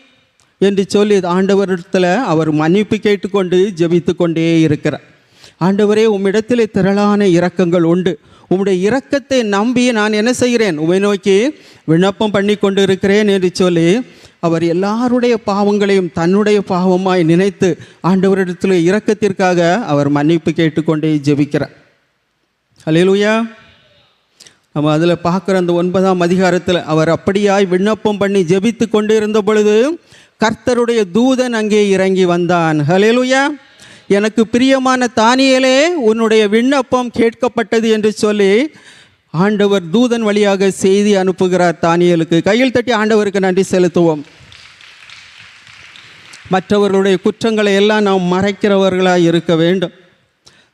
S1: என்று சொல்லி ஆண்டவரிடத்தில் அவர் மன்னிப்பு கேட்டுக்கொண்டு ஜெபித்து கொண்டே இருக்கிறார். ஆண்டவரே, உம்மிடத்திலே திரளான இரக்கங்கள் உண்டு. உம்முடைய இரக்கத்தை நம்பி நான் என்ன செய்கிறேன்? உம்மை நோக்கி விண்ணப்பம் பண்ணி கொண்டு இருக்கிறேன் என்று சொல்லி அவர் எல்லாருடைய பாவங்களையும் தன்னுடைய பாவமாய் நினைத்து ஆண்டவரிடத்தில் இரக்கத்திற்காக அவர் மன்னிப்பு கேட்டுக்கொண்டே ஜெபிக்கிறார். ஹல்லேலூயா. நம்ம அதில் பார்க்குற அந்த 9ஆம் அதிகாரத்தில் அவர் அப்படியாய் விண்ணப்பம் பண்ணி ஜெபித்து கொண்டு இருந்த பொழுது கர்த்தருடைய தூதன் அங்கே இறங்கி வந்தான். ஹல்லேலூயா. எனக்கு பிரியமான தானியேலே, உன்னுடைய விண்ணப்பம் கேட்கப்பட்டது என்று சொல்லி ஆண்டவர் தூதன் வழியாக செய்தி அனுப்புகிறார் தானியேலுக்கு. கையில் தட்டி ஆண்டவருக்கு நன்றி செலுத்துவோம். மற்றவர்களுடைய குற்றங்களை எல்லாம் நாம் மறைக்கிறவர்களாக இருக்க வேண்டும்.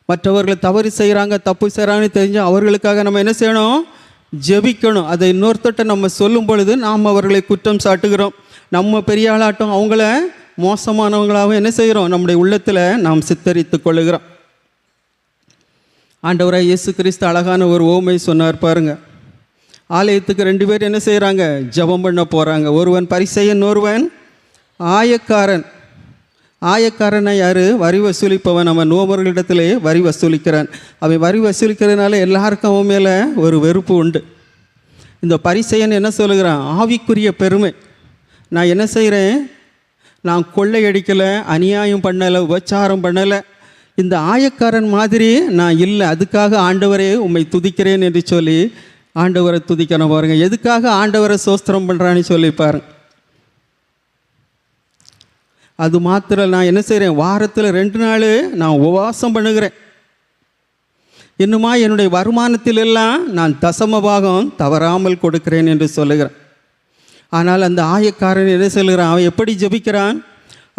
S1: மற்றவர்கள் தவறு செய்கிறாங்க, தப்பு செய்கிறாங்கன்னு தெரிஞ்சால் அவர்களுக்காக நம்ம என்ன செய்யணும்? ஜெபிக்கணும். அதை இன்னொருத்தட்ட நம்ம சொல்லும் பொழுது நாம் அவர்களை குற்றம் சாட்டுகிறோம். நம்ம பெரிய ஆளாட்டம் அவங்கள மோசமானவங்களாகவும் என்ன செய்கிறோம்? நம்முடைய உள்ளத்தில் நாம் சித்தரித்து கொள்ளுகிறோம். ஆண்டவராக இயேசு கிறிஸ்து அழகான ஒரு ஓமை சொன்னார் பாருங்க. ஆலயத்துக்கு 2 பேர் என்ன செய்கிறாங்க? ஜெபம் பண்ண போகிறாங்க. ஒருவன் பரிசேயன், ஒருவன் ஆயக்காரன். ஆயக்காரனை யார்? வரி வசூலிப்பவன். அவன் நோபர்களிடத்திலே வரி வசூலிக்கிறான். அவன் வரி வசூலிக்கிறதுனால எல்லாருக்கும் அவன் மேலே ஒரு வெறுப்பு உண்டு. இந்த பரிசேயன் என்ன சொல்லுகிறான்? ஆவிக்குரிய பெருமை. நான் என்ன செய்கிறேன்? நான் கொள்ளையடிக்கலை, அநியாயம் பண்ணலை, உபச்சாரம் பண்ணலை, இந்த ஆயக்காரன் மாதிரி நான் இல்லை, அதுக்காக ஆண்டவரே உம்மை துதிக்கிறேன் என்று சொல்லி ஆண்டவரை துதிக்கணும் பாருங்க. எதுக்காக ஆண்டவரை சோஸ்திரம் பண்ணுறான்னு சொல்லி பாருங்க. அது மாத்திரம் நான் என்ன செய்கிறேன்? வாரத்தில் 2 நாள் நான் உபவாசம் பண்ணுகிறேன். இன்னுமா என்னுடைய வருமானத்திலெல்லாம் நான் தசம பாகம் தவறாமல் கொடுக்கிறேன் என்று சொல்லுகிறேன். ஆனால் அந்த ஆயக்காரன் என்ன சொல்கிறான்? அவன் எப்படி ஜெபிக்கிறான்?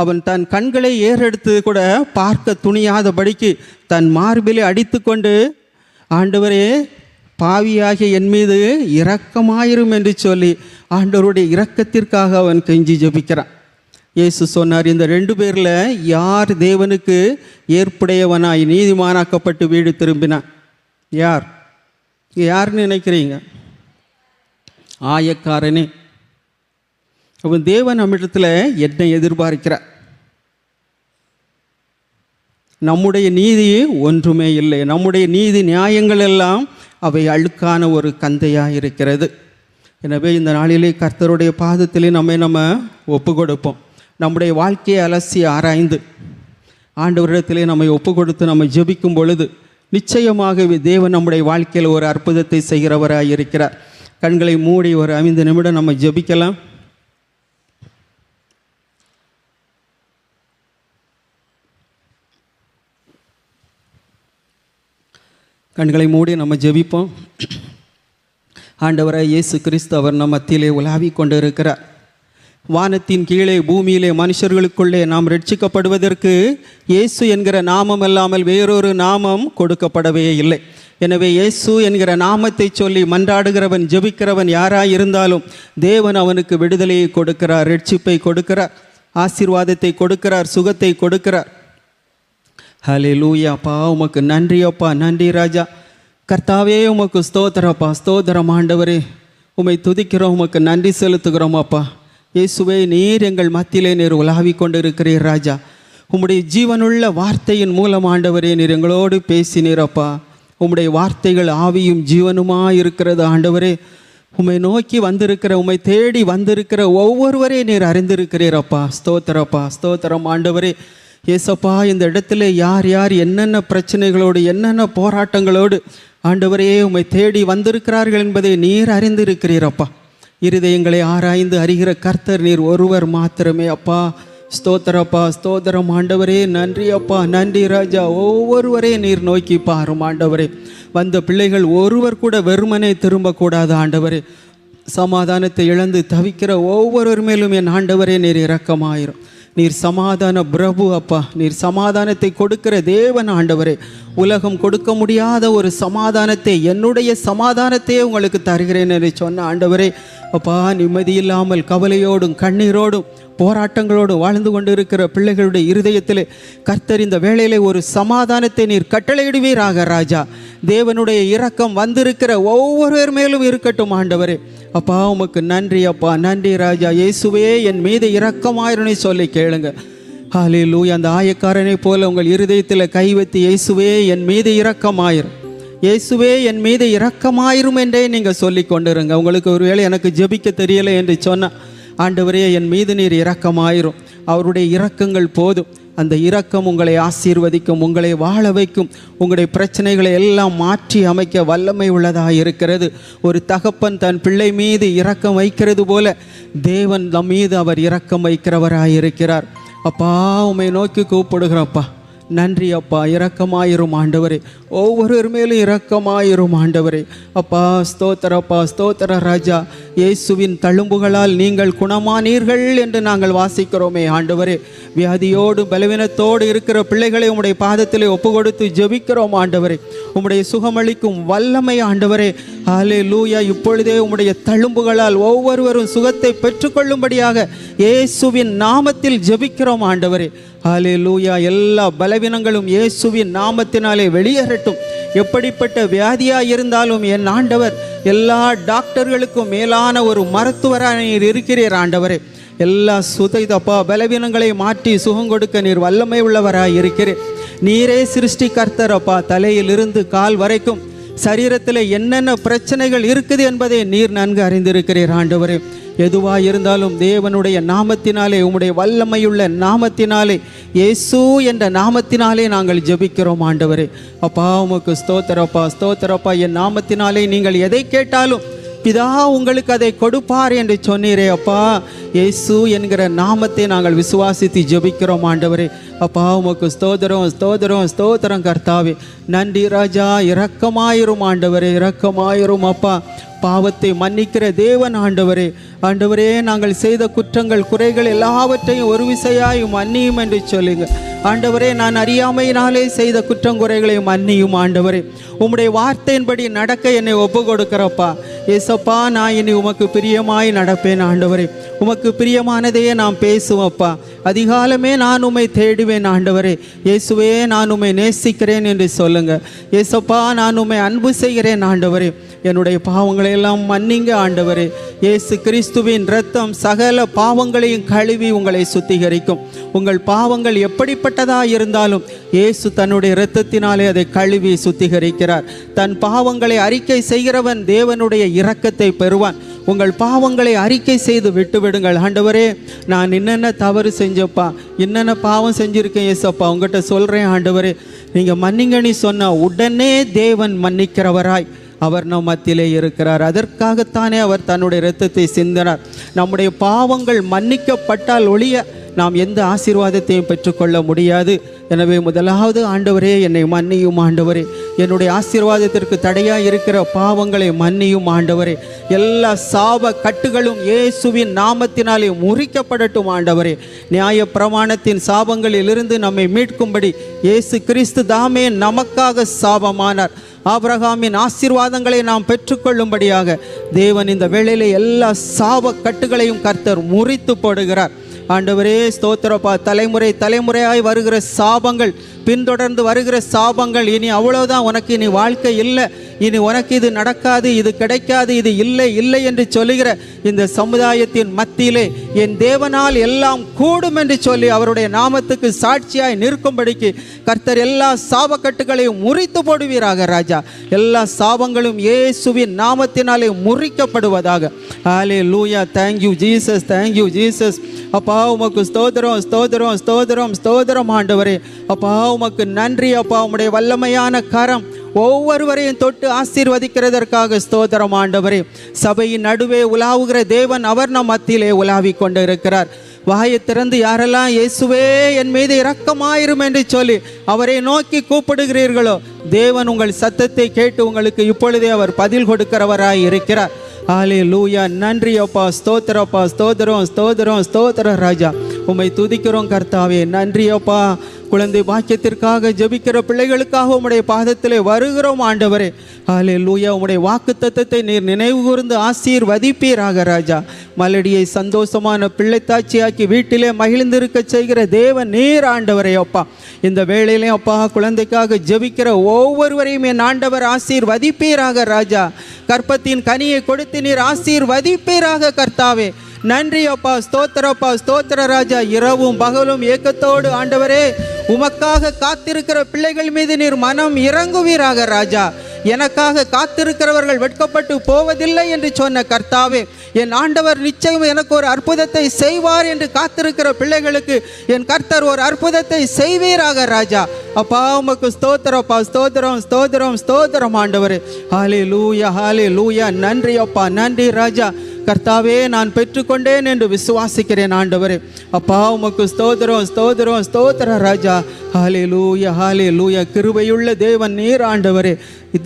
S1: அவன் தன் கண்களை ஏறெடுத்து கூட பார்க்க துணியாதபடிக்கு தன் மார்பிலே அடித்து கொண்டு, ஆண்டவரே பாவியாகிய என் மீது இரக்கமாயிரும் என்று சொல்லி ஆண்டவருடைய இரக்கத்திற்காக அவன் கெஞ்சி ஜெபிக்கிறான். இயேசு சொன்னார், இந்த 2 பேரில் யார் தேவனுக்கு ஏற்புடையவனாய் நீதிமானாக்கப்பட்டு வீடு திரும்பினான்? யாருன்னு நினைக்கிறீங்க? ஆயக்காரனே. அவன் தேவன் நம்மிடத்தில் என்ன எதிர்பார்க்கிறார்? நம்முடைய நீதி ஒன்றுமே இல்லை. நம்முடைய நீதி நியாயங்கள் எல்லாம் அவை அழுக்கான ஒரு கந்தையாக இருக்கிறது. எனவே இந்த நாளிலே கர்த்தருடைய பாதத்திலே நம்ம ஒப்பு கொடுப்போம். நம்முடைய வாழ்க்கையை அலசி ஆராய்ந்து ஆண்டவரிடத்திலே நம்மை ஒப்பு கொடுத்து நம்ம ஜெபிக்கும் பொழுது நிச்சயமாகவே தேவன் நம்முடைய வாழ்க்கையில் ஒரு அற்புதத்தை செய்கிறவராக இருக்கிறார். கண்களை மூடி ஒரு 5 நிமிடம் நம்ம ஜெபிக்கலாம். கண்களை மூடி நம்ம ஜெபிப்போம். ஆண்டவராய் இயேசு கிறிஸ்து அவர் நம் மத்தியிலே உலாவிக் கொண்டு இருக்கிறார். வானத்தின் கீழே பூமியிலே மனுஷர்களுக்குள்ளே நாம் ரட்சிக்கப்படுவதற்கு இயேசு என்கிற நாமம் அல்லாமல் வேறொரு நாமம் கொடுக்கப்படவே இல்லை. எனவே இயேசு என்கிற நாமத்தை சொல்லி மன்றாடுகிறவன் ஜெபிக்கிறவன் யாராய் இருந்தாலும் தேவன் அவனுக்கு விடுதலையை கொடுக்கிறார், ரட்சிப்பை கொடுக்கிறார், ஆசீர்வாதத்தை கொடுக்கிறார், சுகத்தை கொடுக்கிறார். ஹல்லேலூயா. அப்பா உமக்கு நன்றி அப்பா, நன்றி ராஜா. கர்த்தாவே உமக்கு ஸ்தோத்திரப்பா, ஸ்தோத்திரம் ஆண்டவரே. உம்மை துதிக்கிறோம், உமக்கு நன்றி செலுத்துகிறோம் அப்பா. இயேசுவே, நீர் எங்கள் மத்தியிலே நீர் உலாவிக் கொண்டு இருக்கிறீர் ராஜா. உம்முடைய ஜீவனுள்ள வார்த்தையின் மூலம் ஆண்டவரே நீர் எங்களோடு பேசினீரப்பா. உம்முடைய வார்த்தைகள் ஆவியும் ஜீவனுமாக இருக்கிறது ஆண்டவரே. உம்மை நோக்கி வந்திருக்கிற, உம்மை தேடி வந்திருக்கிற ஒவ்வொருவரே நீர் அறிந்திருக்கிறீரப்பா. ஸ்தோத்திரப்பா, ஸ்தோத்திரம் ஆண்டவரே. ஏசப்பா, இந்த இடத்துல யார் யார் என்னென்ன பிரச்சனைகளோடு என்னென்ன போராட்டங்களோடு ஆண்டவரே உம்மை தேடி வந்திருக்கிறார்கள் என்பதை நீர் அறிந்திருக்கிறீரப்பா. இருதயங்களை ஆராய்ந்து அறிகிற கர்த்தர் நீர் ஒருவர் மாத்திரமே அப்பா. ஸ்தோத்திரப்பா, ஸ்தோத்திரம் ஆண்டவரே. நன்றி அப்பா, நன்றி ராஜா. ஒவ்வொருவரே நீர் நோக்கி பாரும் ஆண்டவரே. வந்த பிள்ளைகள் ஒருவர் கூட வெறுமனே திரும்பக்கூடாது ஆண்டவரே. சமாதானத்தை இழந்து தவிக்கிற ஒவ்வொருவர் மேலும் என் ஆண்டவரே நீர் இரக்கமாயிரும். நீர் சமாதான பிரபு அப்பா. நீர் சமாதானத்தை கொடுக்கிற தேவன் ஆண்டவரே. உலகம் கொடுக்க முடியாத ஒரு சமாதானத்தை, என்னுடைய சமாதானத்தையே உங்களுக்கு தருகிறேன் என்று சொன்ன ஆண்டவரே. அப்பா, நிம்மதி இல்லாமல் கவலையோடும் கண்ணீரோடும் போராட்டங்களோடு வாழ்ந்து கொண்டு இருக்கிற பிள்ளைகளுடைய இருதயத்திலே கர்த்தர் இந்த வேளையிலே ஒரு சமாதானத்தை நீர் கட்டளையிடுவீராக ராஜா. தேவனுடைய இரக்கம் வந்திருக்கிற ஒவ்வொருவர் மேலும் இருக்கட்டும் ஆண்டவரே. அப்பா உமக்கு நன்றி அப்பா, நன்றி ராஜா. இயேசுவே என் மீது இரக்கமாயிரும் சொல்லி கேளுங்க. ஹல்லேலூயா. அந்த ஆயக்காரனை போல உங்கள் இருதயத்தில் கை வைத்து இயேசுவே என் மீது இரக்கமாயிரும், இயேசுவே என் மீது இரக்கமாயிரும் என்றே நீங்கள் சொல்லி கொண்டிருங்க. உங்களுக்கு ஒருவேளை எனக்கு ஜெபிக்க தெரியலை என்று சொன்னால், ஆண்டவரே என் மீது நீர் இரக்கமாயிரும். அவருடைய இரக்கங்கள் போதும். அந்த இரக்கம் உங்களை ஆசீர்வதிக்கும், உங்களை வாழ வைக்கும், உங்களுடைய பிரச்சனைகளை எல்லாம் மாற்றி அமைக்க வல்லமை உள்ளதாக இருக்கிறது. ஒரு தகப்பன் தன் பிள்ளை மீது இரக்கம் வைக்கிறது போல தேவன் நம் மீது அவர் இரக்கம் வைக்கிறவராக இருக்கிறார். அப்பா உம்மை நோக்கி கூப்பிடுகிறப்பா. நன்றி அப்பா. இரக்கமாயிரும் ஆண்டவரே. ஒவ்வொருவர் மேலும் இரக்கமாயிரும் ஆண்டவரே. அப்பா ஸ்தோத்திரப்பா, ஸ்தோத்திர ராஜா. இயேசுவின் தழும்புகளால் நீங்கள் குணமானீர்கள் என்று நாங்கள் வாசிக்கிறோமே ஆண்டவரே. வியாதியோடு பலவீனத்தோடு இருக்கிற பிள்ளைகளை உம்முடைய பாதத்திலே ஒப்பு கொடுத்து ஜெபிக்கிறோம் ஆண்டவரே. உம்முடைய சுகமளிக்கும் வல்லமை ஆண்டவரே. ஹல்லேலூயா. இப்பொழுதே உம்முடைய தழும்புகளால் ஒவ்வொருவரும் சுகத்தை பெற்றுக்கொள்ளும்படியாக இயேசுவின் நாமத்தில் ஜெபிக்கிறோம் ஆண்டவரே. ஹல்லேலூயா. எல்லா பலவீனங்களும் இயேசுவின் நாமத்தினாலே வெளியேறட்டும். எப்படிப்பட்ட வியாதியாக இருந்தாலும் என் ஆண்டவர் எல்லா டாக்டர்களுக்கும் மேலான ஒரு மருத்துவராக நீர் இருக்கிறீர் ஆண்டவரே. எல்லா சுதைதப்பா பலவீனங்களை மாற்றி சுகம் கொடுக்க நீர் வல்லமை உள்ளவராக இருக்கிறீர். நீரே சிருஷ்டி கர்த்தரப்பா. தலையிலிருந்து கால் வரைக்கும் சரீரத்தில் என்னென்ன பிரச்சனைகள் இருக்குது என்பதை நீர் நன்கு அறிந்திருக்கிறீர் ஆண்டவரே. எதுவாக இருந்தாலும் தேவனுடைய நாமத்தினாலே, உம்முடைய வல்லமையுள்ள நாமத்தினாலே, இயேசு என்ற நாமத்தினாலே நாங்கள் ஜெபிக்கிறோம் ஆண்டவரே. அப்பா உமக்கு ஸ்தோத்திரப்பா, ஸ்தோத்திரப்பா. என் நாமத்தினாலே நீங்கள் எதை கேட்டாலும் பிதா உங்களுக்கு அதை கொடுப்பார் என்று சொன்னீரே அப்பா. இயேசு என்கிற நாமத்தை நாங்கள் விசுவாசித்து ஜெபிக்கிறோம் ஆண்டவரே. அப்பா உமக்கு ஸ்தோத்திரம், ஸ்தோத்திரம், ஸ்தோத்திரம் கர்த்தாவே. நன்றி ராஜா. இரக்கமாயிரும் ஆண்டவரே, இரக்கமாயிரும் அப்பா. பாவத்தை மன்னிக்கிற தேவன் ஆண்டவரே. ஆண்டவரே, நாங்கள் செய்த குற்றங்கள் குறைகள் எல்லாவற்றையும் ஒரு விசையாய் மன்னியும் என்று சொல்லுங்க. ஆண்டவரே, நான் அறியாமையினாலே செய்த குற்றங்குறைகளை மன்னியும். ஆண்டவரே, உம்முடைய வார்த்தையின்படி நடக்க என்னை ஒப்பு கொடுக்கிறப்பா. ஏசப்பா, நான் இனி உமக்கு பிரியமாய் நடப்பேன். ஆண்டவரே, உமக்கு பிரியமானதையே நான் பேசுவப்பா. அதிகாலமே நான் உம்மை தேடுவேன். ஆண்டவரே, இயேசுவே, நான் உம்மை நேசிக்கிறேன் என்று சொல்லுங்க. ஏசப்பா, நான் உம்மை அன்பு செய்கிறேன். ஆண்டவரே, என்னுடைய பாவங்களை எல்லாம் மன்னிங்க. ஆண்டவரே, இயேசு கிறிஸ்துவின் இரத்தம் சகல பாவங்களையும் கழுவி உங்களை சுத்திகரிக்கும். உங்கள் பாவங்கள் எப்படிப்பட்டதாக இருந்தாலும் இயேசு தன்னுடைய இரத்தத்தினாலே அதை கழுவி சுத்திகரிக்கிறார். தன் பாவங்களை அறிக்கை செய்கிறவன் தேவனுடைய இரக்கத்தை பெறுவான். உங்கள் பாவங்களை அறிக்கை செய்து விட்டுவிடுங்கள். ஆண்டவரே, நான் என்னென்ன தவறு செஞ்சப்பா, என்னென்ன பாவம் செஞ்சுருக்கேன் ஏசப்பா, உங்கள்கிட்ட சொல்கிறேன். ஆண்டவரே, நீங்கள் மன்னிங்கன்னு சொன்னால் உடனே தேவன் மன்னிக்கிறவராய் அவர் நம் மத்தியிலே இருக்கிறார். அதற்காகத்தானே அவர் தன்னுடைய இரத்தத்தை சிந்தினார். நம்முடைய பாவங்கள் மன்னிக்கப்பட்டால் ஒழிய நாம் எந்த ஆசீர்வாதத்தையும் பெற்றுக்கொள்ள முடியாது. எனவே முதலாவது, ஆண்டவரே, என்னை மன்னியும். ஆண்டவரே, என்னுடைய ஆசீர்வாதத்திற்கு தடையாக இருக்கிற பாவங்களை மன்னியும். ஆண்டவரே, எல்லா சாப கட்டுகளும் இயேசுவின் நாமத்தினாலே முறிக்கப்படட்டும். ஆண்டவரே, நியாய பிரமாணத்தின் சாபங்களிலிருந்து நம்மை மீட்கும்படி இயேசு கிறிஸ்து தாமே நமக்காக சாபமானார். ஆபிரகாமின் ஆசீர்வாதங்களை நாம் பெற்றுக்கொள்ளும்படியாக தேவன் இந்த வேளையிலே எல்லா சாப கட்டுகளையும் கர்த்தர் முறித்து போடுகிறார். ஆண்டவரே, ஸ்தோத்திரப்பா. தலைமுறையாய் வருகிற சாபங்கள், பின்தொடர்ந்து வருகிற சாபங்கள், இனி அவ்வளோதான், உனக்கு இனி வாழ்க்கை இல்லை, இனி உனக்கு இது நடக்காது, இது கிடைக்காது, இது இல்லை என்று சொல்லுகிற இந்த சமுதாயத்தின் மத்தியிலே என் தேவனால் எல்லாம் கூடும் என்று சொல்லி அவருடைய நாமத்துக்கு சாட்சியாய் நிற்கும்படிக்கு கர்த்தர் எல்லா சாபக்கட்டுகளையும் முறித்து போடுவீராக. ராஜா, எல்லா சாபங்களும் இயேசுவின் நாமத்தினாலே முறிக்கப்படுவதாக. Hallelujah. Thank you Jesus, thank you Jesus. அப்பா, உமக்கு ஸ்தோத்திரம், ஸ்தோத்திரம், ஸ்தோத்திரம், ஸ்தோத்திரம். ஆண்டவரே, அப்பா, உமக்கு நன்றி. அப்பா, உம்முடைய வல்லமையான கரம் ஒவ்வொருவரையும் தொட்டு ஆசீர்வதிக்கிறதற்காக ஸ்தோத்திரம். ஆண்டவரே, சபையின் நடுவே உலாவுகிற தேவன் அவர் நம் மத்தியிலே உலாவி கொண்டு இருக்கிறார். வாயை திறந்து யாரெல்லாம் இயேசுவே என் மீது இரக்கமாயிரும் என்று சொல்லி அவரை நோக்கி கூப்பிடுகிறீர்களோ, தேவன் உங்கள் சத்தத்தை கேட்டு உங்களுக்கு இப்பொழுதே அவர் பதில் கொடுக்கிறவராய் இருக்கிறார். ஹல்லேலூயா. நன்றி அப்பா. ஸ்தோத்திரப்பா. ஸ்தோத்திரம், ஸ்தோத்திரம், ஸ்தோத்திர ராஜா. உம்மை துதிக்கிறோம் கர்த்தாவே. நன்றி அப்பா. குழந்தை பாக்கியத்திற்காக ஜெபிக்கிற பிள்ளைகளுக்காக உம்முடைய பாதத்திலே வருகிறோம். ஆண்டவரே, ஹல்லேலூயா. உம்முடைய வாக்குத்தத்தத்தை நீர் நினைவு கூர்ந்து ஆசீர்வதிப்பீராக. ராஜா, மலடியை சந்தோஷமான பிள்ளைத்தாட்சியாக்கி வீட்டிலே மகிழ்ந்திருக்க செய்கிற தேவன் நீர். ஆண்டவரே, அப்பா, இந்த வேளையிலே அப்பா, குழந்தைக்காக ஜெபிக்கிற ஒவ்வொருவரையும் என் ஆண்டவர் ஆசீர்வதிப்பீராக. ராஜா, கற்பத்தின் கனியை கொடுத்து நீர் ஆசீர்வதிப்பீராக. கர்த்தாவே, நன்றி அப்பா. ஸ்தோத்திரப்பா. ஸ்தோத்திர ராஜா. இரவும் பகலும் ஏக்கத்தோடு ஆண்டவரே உமக்காக காத்திருக்கிற பிள்ளைகள் மீது நீர் மனம் இறங்குவீராக. ராஜா, எனக்காக காத்திருக்கிறவர்கள் வெட்கப்பட்டு போவதில்லை என்று சொன்ன கர்த்தாவே, என் ஆண்டவர் நிச்சயம் எனக்கு ஒரு அற்புதத்தை செய்வார் என்று காத்திருக்கிற பிள்ளைகளுக்கு என் கர்த்தர் ஒரு அற்புதத்தை செய்வீராக. ராஜா, அப்பா, உமக்கு ஸ்தோத்திரப்பா. ஸ்தோத்திரம், ஸ்தோத்திரம், ஸ்தோத்திரம். ஆண்டவரே, ஹல்லேலூயா, ஹல்லேலூயா. நன்றி அப்பா, நன்றி ராஜா. கர்த்தாவே, நான் பெற்றுக்கொண்டேன் என்று விசுவாசிக்கிறேன். ஆண்டவரே, அப்பா, உமக்கு ஸ்தோத்திரம், ஸ்தோத்திரம், ஸ்தோத்திர ராஜா. ஹல்லேலூயா, ஹல்லேலூயா. கிருபையுள்ள தேவன் நீர். ஆண்டவரே,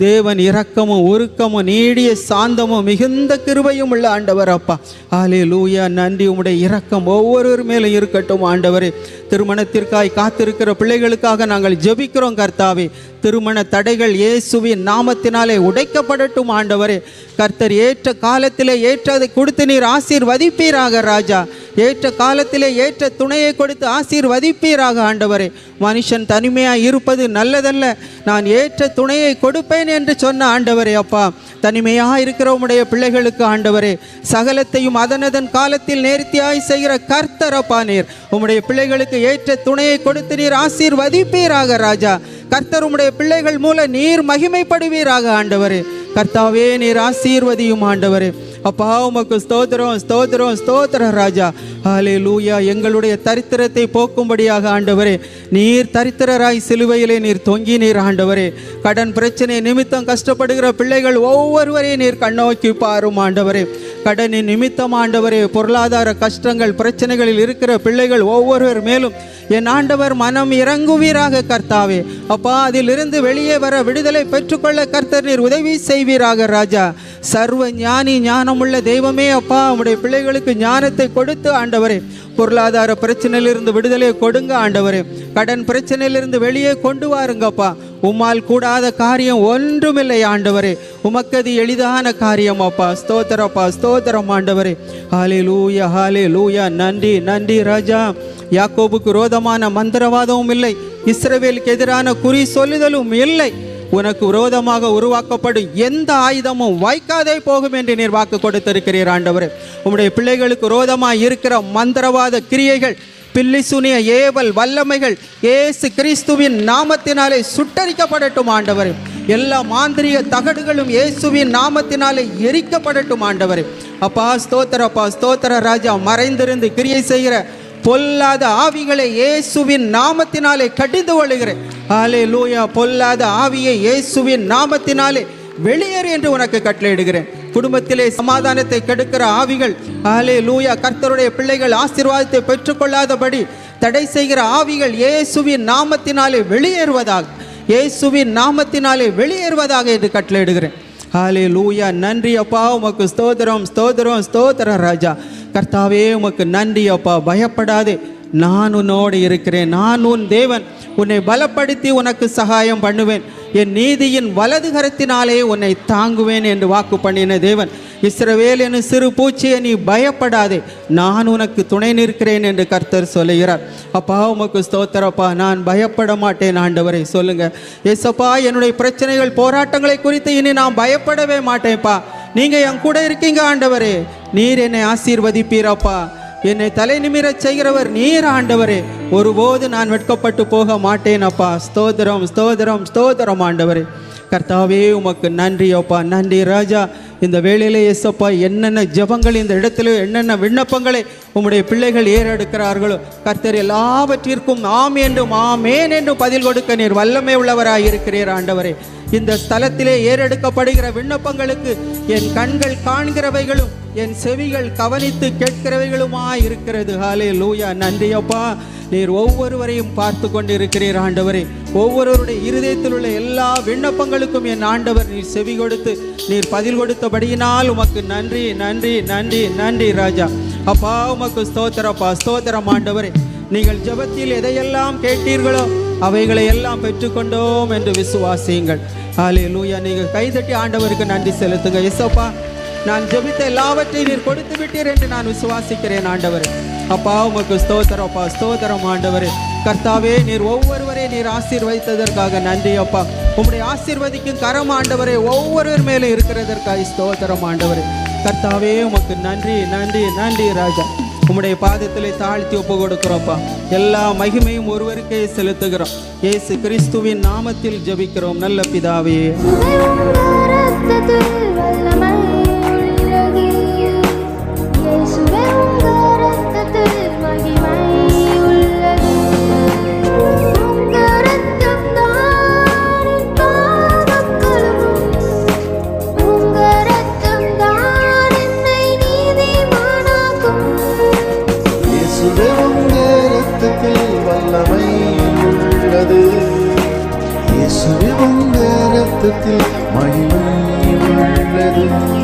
S1: தேவன் இரக்கமும் உருக்கமும் நீடிய சாந்தமும் மிகுந்த கிருபையும் உள்ள ஆண்டவர். அப்பா, ஹல்லேலூயா. நன்றி. உம்முடைய இரக்கம் ஒவ்வொருவர் மேலும் இருக்கட்டும். ஆண்டவரே, திருமணத்திற்காய் காத்திருக்கிற பிள்ளைகளுக்காக நாங்கள் ஜெபிக்கிறோம் கர்த்தாவே. திருமண தடைகள் இயேசுவின் நாமத்தினாலே உடைக்கப்படட்டும். ஆண்டவரே, கர்த்தர் ஏற்ற காலத்திலே ஏற்றதை கொடுத்து நீர் ஆசீர்வதிப்பீராக. ராஜா, ஏற்ற காலத்திலே ஏற்ற துணையை கொடுத்து ஆசீர்வதிப்பீராக. ஆண்டவரே, மனுஷன் தனிமையாக இருப்பது நல்லதல்ல, நான் ஏற்ற துணையை கொடுப்பேன் என்று சொன்ன ஆண்டவரே. அப்பா, தனிமையாக இருக்கிற உம்முடைய பிள்ளைகளுக்கு ஆண்டவரே சகலத்தையும் அதனதன் காலத்தில் நேர்த்தியாய் செய்கிற கர்த்தர். அப்பா, நீர் உம்முடைய பிள்ளைகளுக்கு ஏற்ற துணையை கொடுத்து நீர் ஆசீர்வதிப்பீராக. ராஜா, கர்த்தர் உம்முடைய பிள்ளைகள் மூலம் நீர் மகிமைப்படுவீராக. ஆண்டவரே, கர்த்தாவே, நீர் ஆசீர்வதியும். ஆண்டவரே, அப்பா, உமக்கு ஸ்தோத்திரம், ஸ்தோத்திரம், ஸ்தோத்திர ராஜா. ஹல்லேலூயா. எங்களுடைய தரித்திரத்தை போக்கும்படியாக ஆண்டவரே நீர் தரித்திரராய் சிலுவையிலே நீர் தொங்கி நீர். ஆண்டவரே, கடன் பிரச்சனை நிமித்தம் கஷ்டப்படுகிற பிள்ளைகள் ஒவ்வொருவரையும் நீர் கண்ணோக்கி பாரும். ஆண்டவரே, கடனின் நிமித்தம் ஆண்டவரே பொருளாதார கஷ்டங்கள் பிரச்சனைகளில் இருக்கிற பிள்ளைகள் ஒவ்வொருவர் மேலும் என் ஆண்டவர் மனம் இறங்குவீராக. கர்த்தாவே, அப்பா, அதிலிருந்து வெளியே வர விடுதலை பெற்றுக்கொள்ள கர்த்தர் நீர் உதவி செய்வீராக. ராஜா, சர்வ ஞானி ஞானமுள்ள தெய்வமே அப்பா, உம்முடைய பிள்ளைகளுக்கு ஞானத்தை கொடுத்து ஆண்டவரே பொருளாதார பிரச்சனையிலிருந்து விடுதலை கொடுங்க ஆண்டவரே. கடன் பிரச்சனையிலிருந்து வெளியே கொண்டு வாருங்கப்பா. உம்மால் கூடாத காரியம் ஒன்றுமில்லை ஆண்டவரே. உமக்கது எளிதான காரியம் அப்பா. ஸ்தோத்திரப்பா, ஸ்தோத்திரம் ஆண்டவரே. ஹல்லேலூயா, ஹல்லேலூயா. நன்றி, நன்றி ராஜா. யாக்கோபுக்கு விரோதமான மந்திரவாதமும் இல்லை, இஸ்ரவேலுக்கு எதிரான குறி சொல்லுதலும் இல்லை. உனக்கு விரோதமாக உருவாக்கப்படும் எந்த ஆயுதமும் வாய்க்காதே போகும் என்று நீர் வாக்கு கொடுத்திருக்கிறீர் ஆண்டவரே. உம்முடைய பிள்ளைகளுக்கு விரோதமாக இருக்கிற மந்திரவாத கிரியைகள், பில்லிசுனிய ஏவல் வல்லமைகள் இயேசு கிறிஸ்துவின் நாமத்தினாலே சுட்டரிக்கப்படட்டும் ஆண்டவரே. எல்லா மாந்திரிக தகடுகளும் இயேசுவின் நாமத்தினாலே எரிக்கப்படட்டும் ஆண்டவரே. அப்பா ஸ்தோத்திரப்பா, ஸ்தோத்திர ராஜா. மறைந்திருந்து கிரியை செய்கிற பொல்லாத ஆவிகளை இயேசுவின் நாமத்தினாலே கடிந்து கொள்கிறேன். ஹல்லேலூயா. பொல்லாத ஆவியை இயேசுவின் நாமத்தினாலே வெளியேறு என்று உனக்கு கட்டளையிடுகிறேன். குடும்பத்திலே சமாதானத்தை கெடுக்கிற ஆவிகள், ஹல்லேலூயா, கர்த்தருடைய பிள்ளைகள் ஆசீர்வாதத்தை பெற்றுக்கொள்ளாதபடி தடை செய்கிற ஆவிகள் இயேசுவின் நாமத்தினாலே வெளியேறுவதாக, இயேசுவின் நாமத்தினாலே வெளியேறுவதாக என்று கட்டளையிடுகிறேன். ஹல்லேலூயா. நன்றி அப்பா, உமக்கு ஸ்தோத்திரம், ஸ்தோத்திரம், ஸ்தோத்திரம் ராஜா. கர்த்தாவே உமக்கு நன்றி அப்பா. பயப்படாதே, நான் உன்னோடு இருக்கிறேன். நான் உன் தேவன். உன்னை பலப்படுத்தி உனக்கு சகாயம் பண்ணுவேன். என் நீதியின் வலது கரத்தினாலே உன்னை தாங்குவேன் என்று வாக்கு பண்ணின தேவன். இஸ்ரவேல் என்னும் சிறு பூச்சியை நீ பயப்படாதே, நான் உனக்கு துணை நிற்கிறேன் என்று கர்த்தர் சொல்லுகிறார். அப்பா உமக்கு ஸ்தோத்திரப்பா. நான் பயப்பட மாட்டேன் ஆண்டவரை. சொல்லுங்க ஏசப்பா, என்னுடைய பிரச்சனைகள் போராட்டங்களை குறித்து இனி நான் பயப்படவே மாட்டேன்ப்பா. நீங்க என் கூட இருக்கீங்க ஆண்டவரே. நீர் என்னை ஆசீர்வதிப்பீரப்பா. என்னை தலை நிமிர செய்கிறவர் நீர் ஆண்டவரே. ஒருபோது நான் வெட்கப்பட்டு போக மாட்டேன் அப்பா. ஸ்தோத்திரம், ஸ்தோத்திரம், ஸ்தோத்திரம் ஆண்டவரே. கர்த்தாவே உமக்கு நன்றி அப்பா. நன்றி ராஜா. இந்த வேளையிலே இயேசப்பா, என்னென்ன ஜெபங்கள் இந்த இடத்துல, என்னென்ன விண்ணப்பங்களை உம்முடைய பிள்ளைகள் ஏறெடுக்கிறார்களோ கர்த்தர் எல்லாவற்றிற்கும் ஆம் என்றும் ஆமேன் என்றும் பதில் கொடுக்க நீர் வல்லமை உள்ளவராய் இருக்கிறீர் ஆண்டவரே. இந்த ஸ்தலத்திலே ஏறெடுக்கப்படுகிற விண்ணப்பங்களுக்கு என் கண்கள் காண்கிறவைகளும் என் செவிகள் கவனித்து கேட்கிறவைகளுமாய் இருக்கிறது. ஹல்லேலூயா. நன்றி அப்பா. நீர் ஒவ்வொருவரையும் பார்த்து கொண்டிருக்கிறீர் ஆண்டவரே. ஒவ்வொருவருடைய இருதயத்தில் உள்ள எல்லா விண்ணப்பங்களுக்கும் என் ஆண்டவர் நீர் செவி கொடுத்து நீர் பதில் கொடுத்தபடியினால் உமக்கு நன்றி, நன்றி, நன்றி, நன்றி ராஜா. அப்பா உமக்கு ஸ்தோத்திரப்பா, ஸ்தோத்திரம் ஆண்டவரே. நீங்கள் ஜெபத்தில் எதையெல்லாம் கேட்டீர்களோ அவைகளை எல்லாம் பெற்றுக்கொண்டோம் என்று விசுவாசியுங்கள். ஹல்லேலூயா. நீங்கள் கைதட்டி ஆண்டவருக்கு நன்றி செலுத்துங்க. இயேசப்பா, நான் ஜெபித்த எல்லாவற்றையும் நீர் கொடுத்து விட்டீர் என்று நான் விசுவாசிக்கிறேன் ஆண்டவரே. அப்பா உமக்கு ஸ்தோத்திரப்பா, ஸ்தோத்திரம் ஆண்டவரே. கர்த்தாவே, நீர் ஒவ்வொருவரை நீர் ஆசீர்வதித்ததற்காக நன்றி அப்பா. உம்முடைய ஆசீர்வதிக்கும் கரம் ஆண்டவரே ஒவ்வொருவர் மேலும் இருக்கிறதற்காக ஸ்தோத்திரம் ஆண்டவரே. கர்த்தாவே உமக்கு நன்றி, நன்றி, நன்றி ராஜா. உம்முடைய பாதத்திலே தாழ்த்தி ஒப்பு கொடுக்கிறோம்ப்பா. எல்லா மகிமையும் ஒருவருக்கே செலுத்துகிறோம். இயேசு கிறிஸ்துவின் நாமத்தில் ஜெபிக்கிறோம் நல்ல பிதாவே.
S2: இயேசுவே உங்க இரத்தத்தில் மகிமை உள்ளது.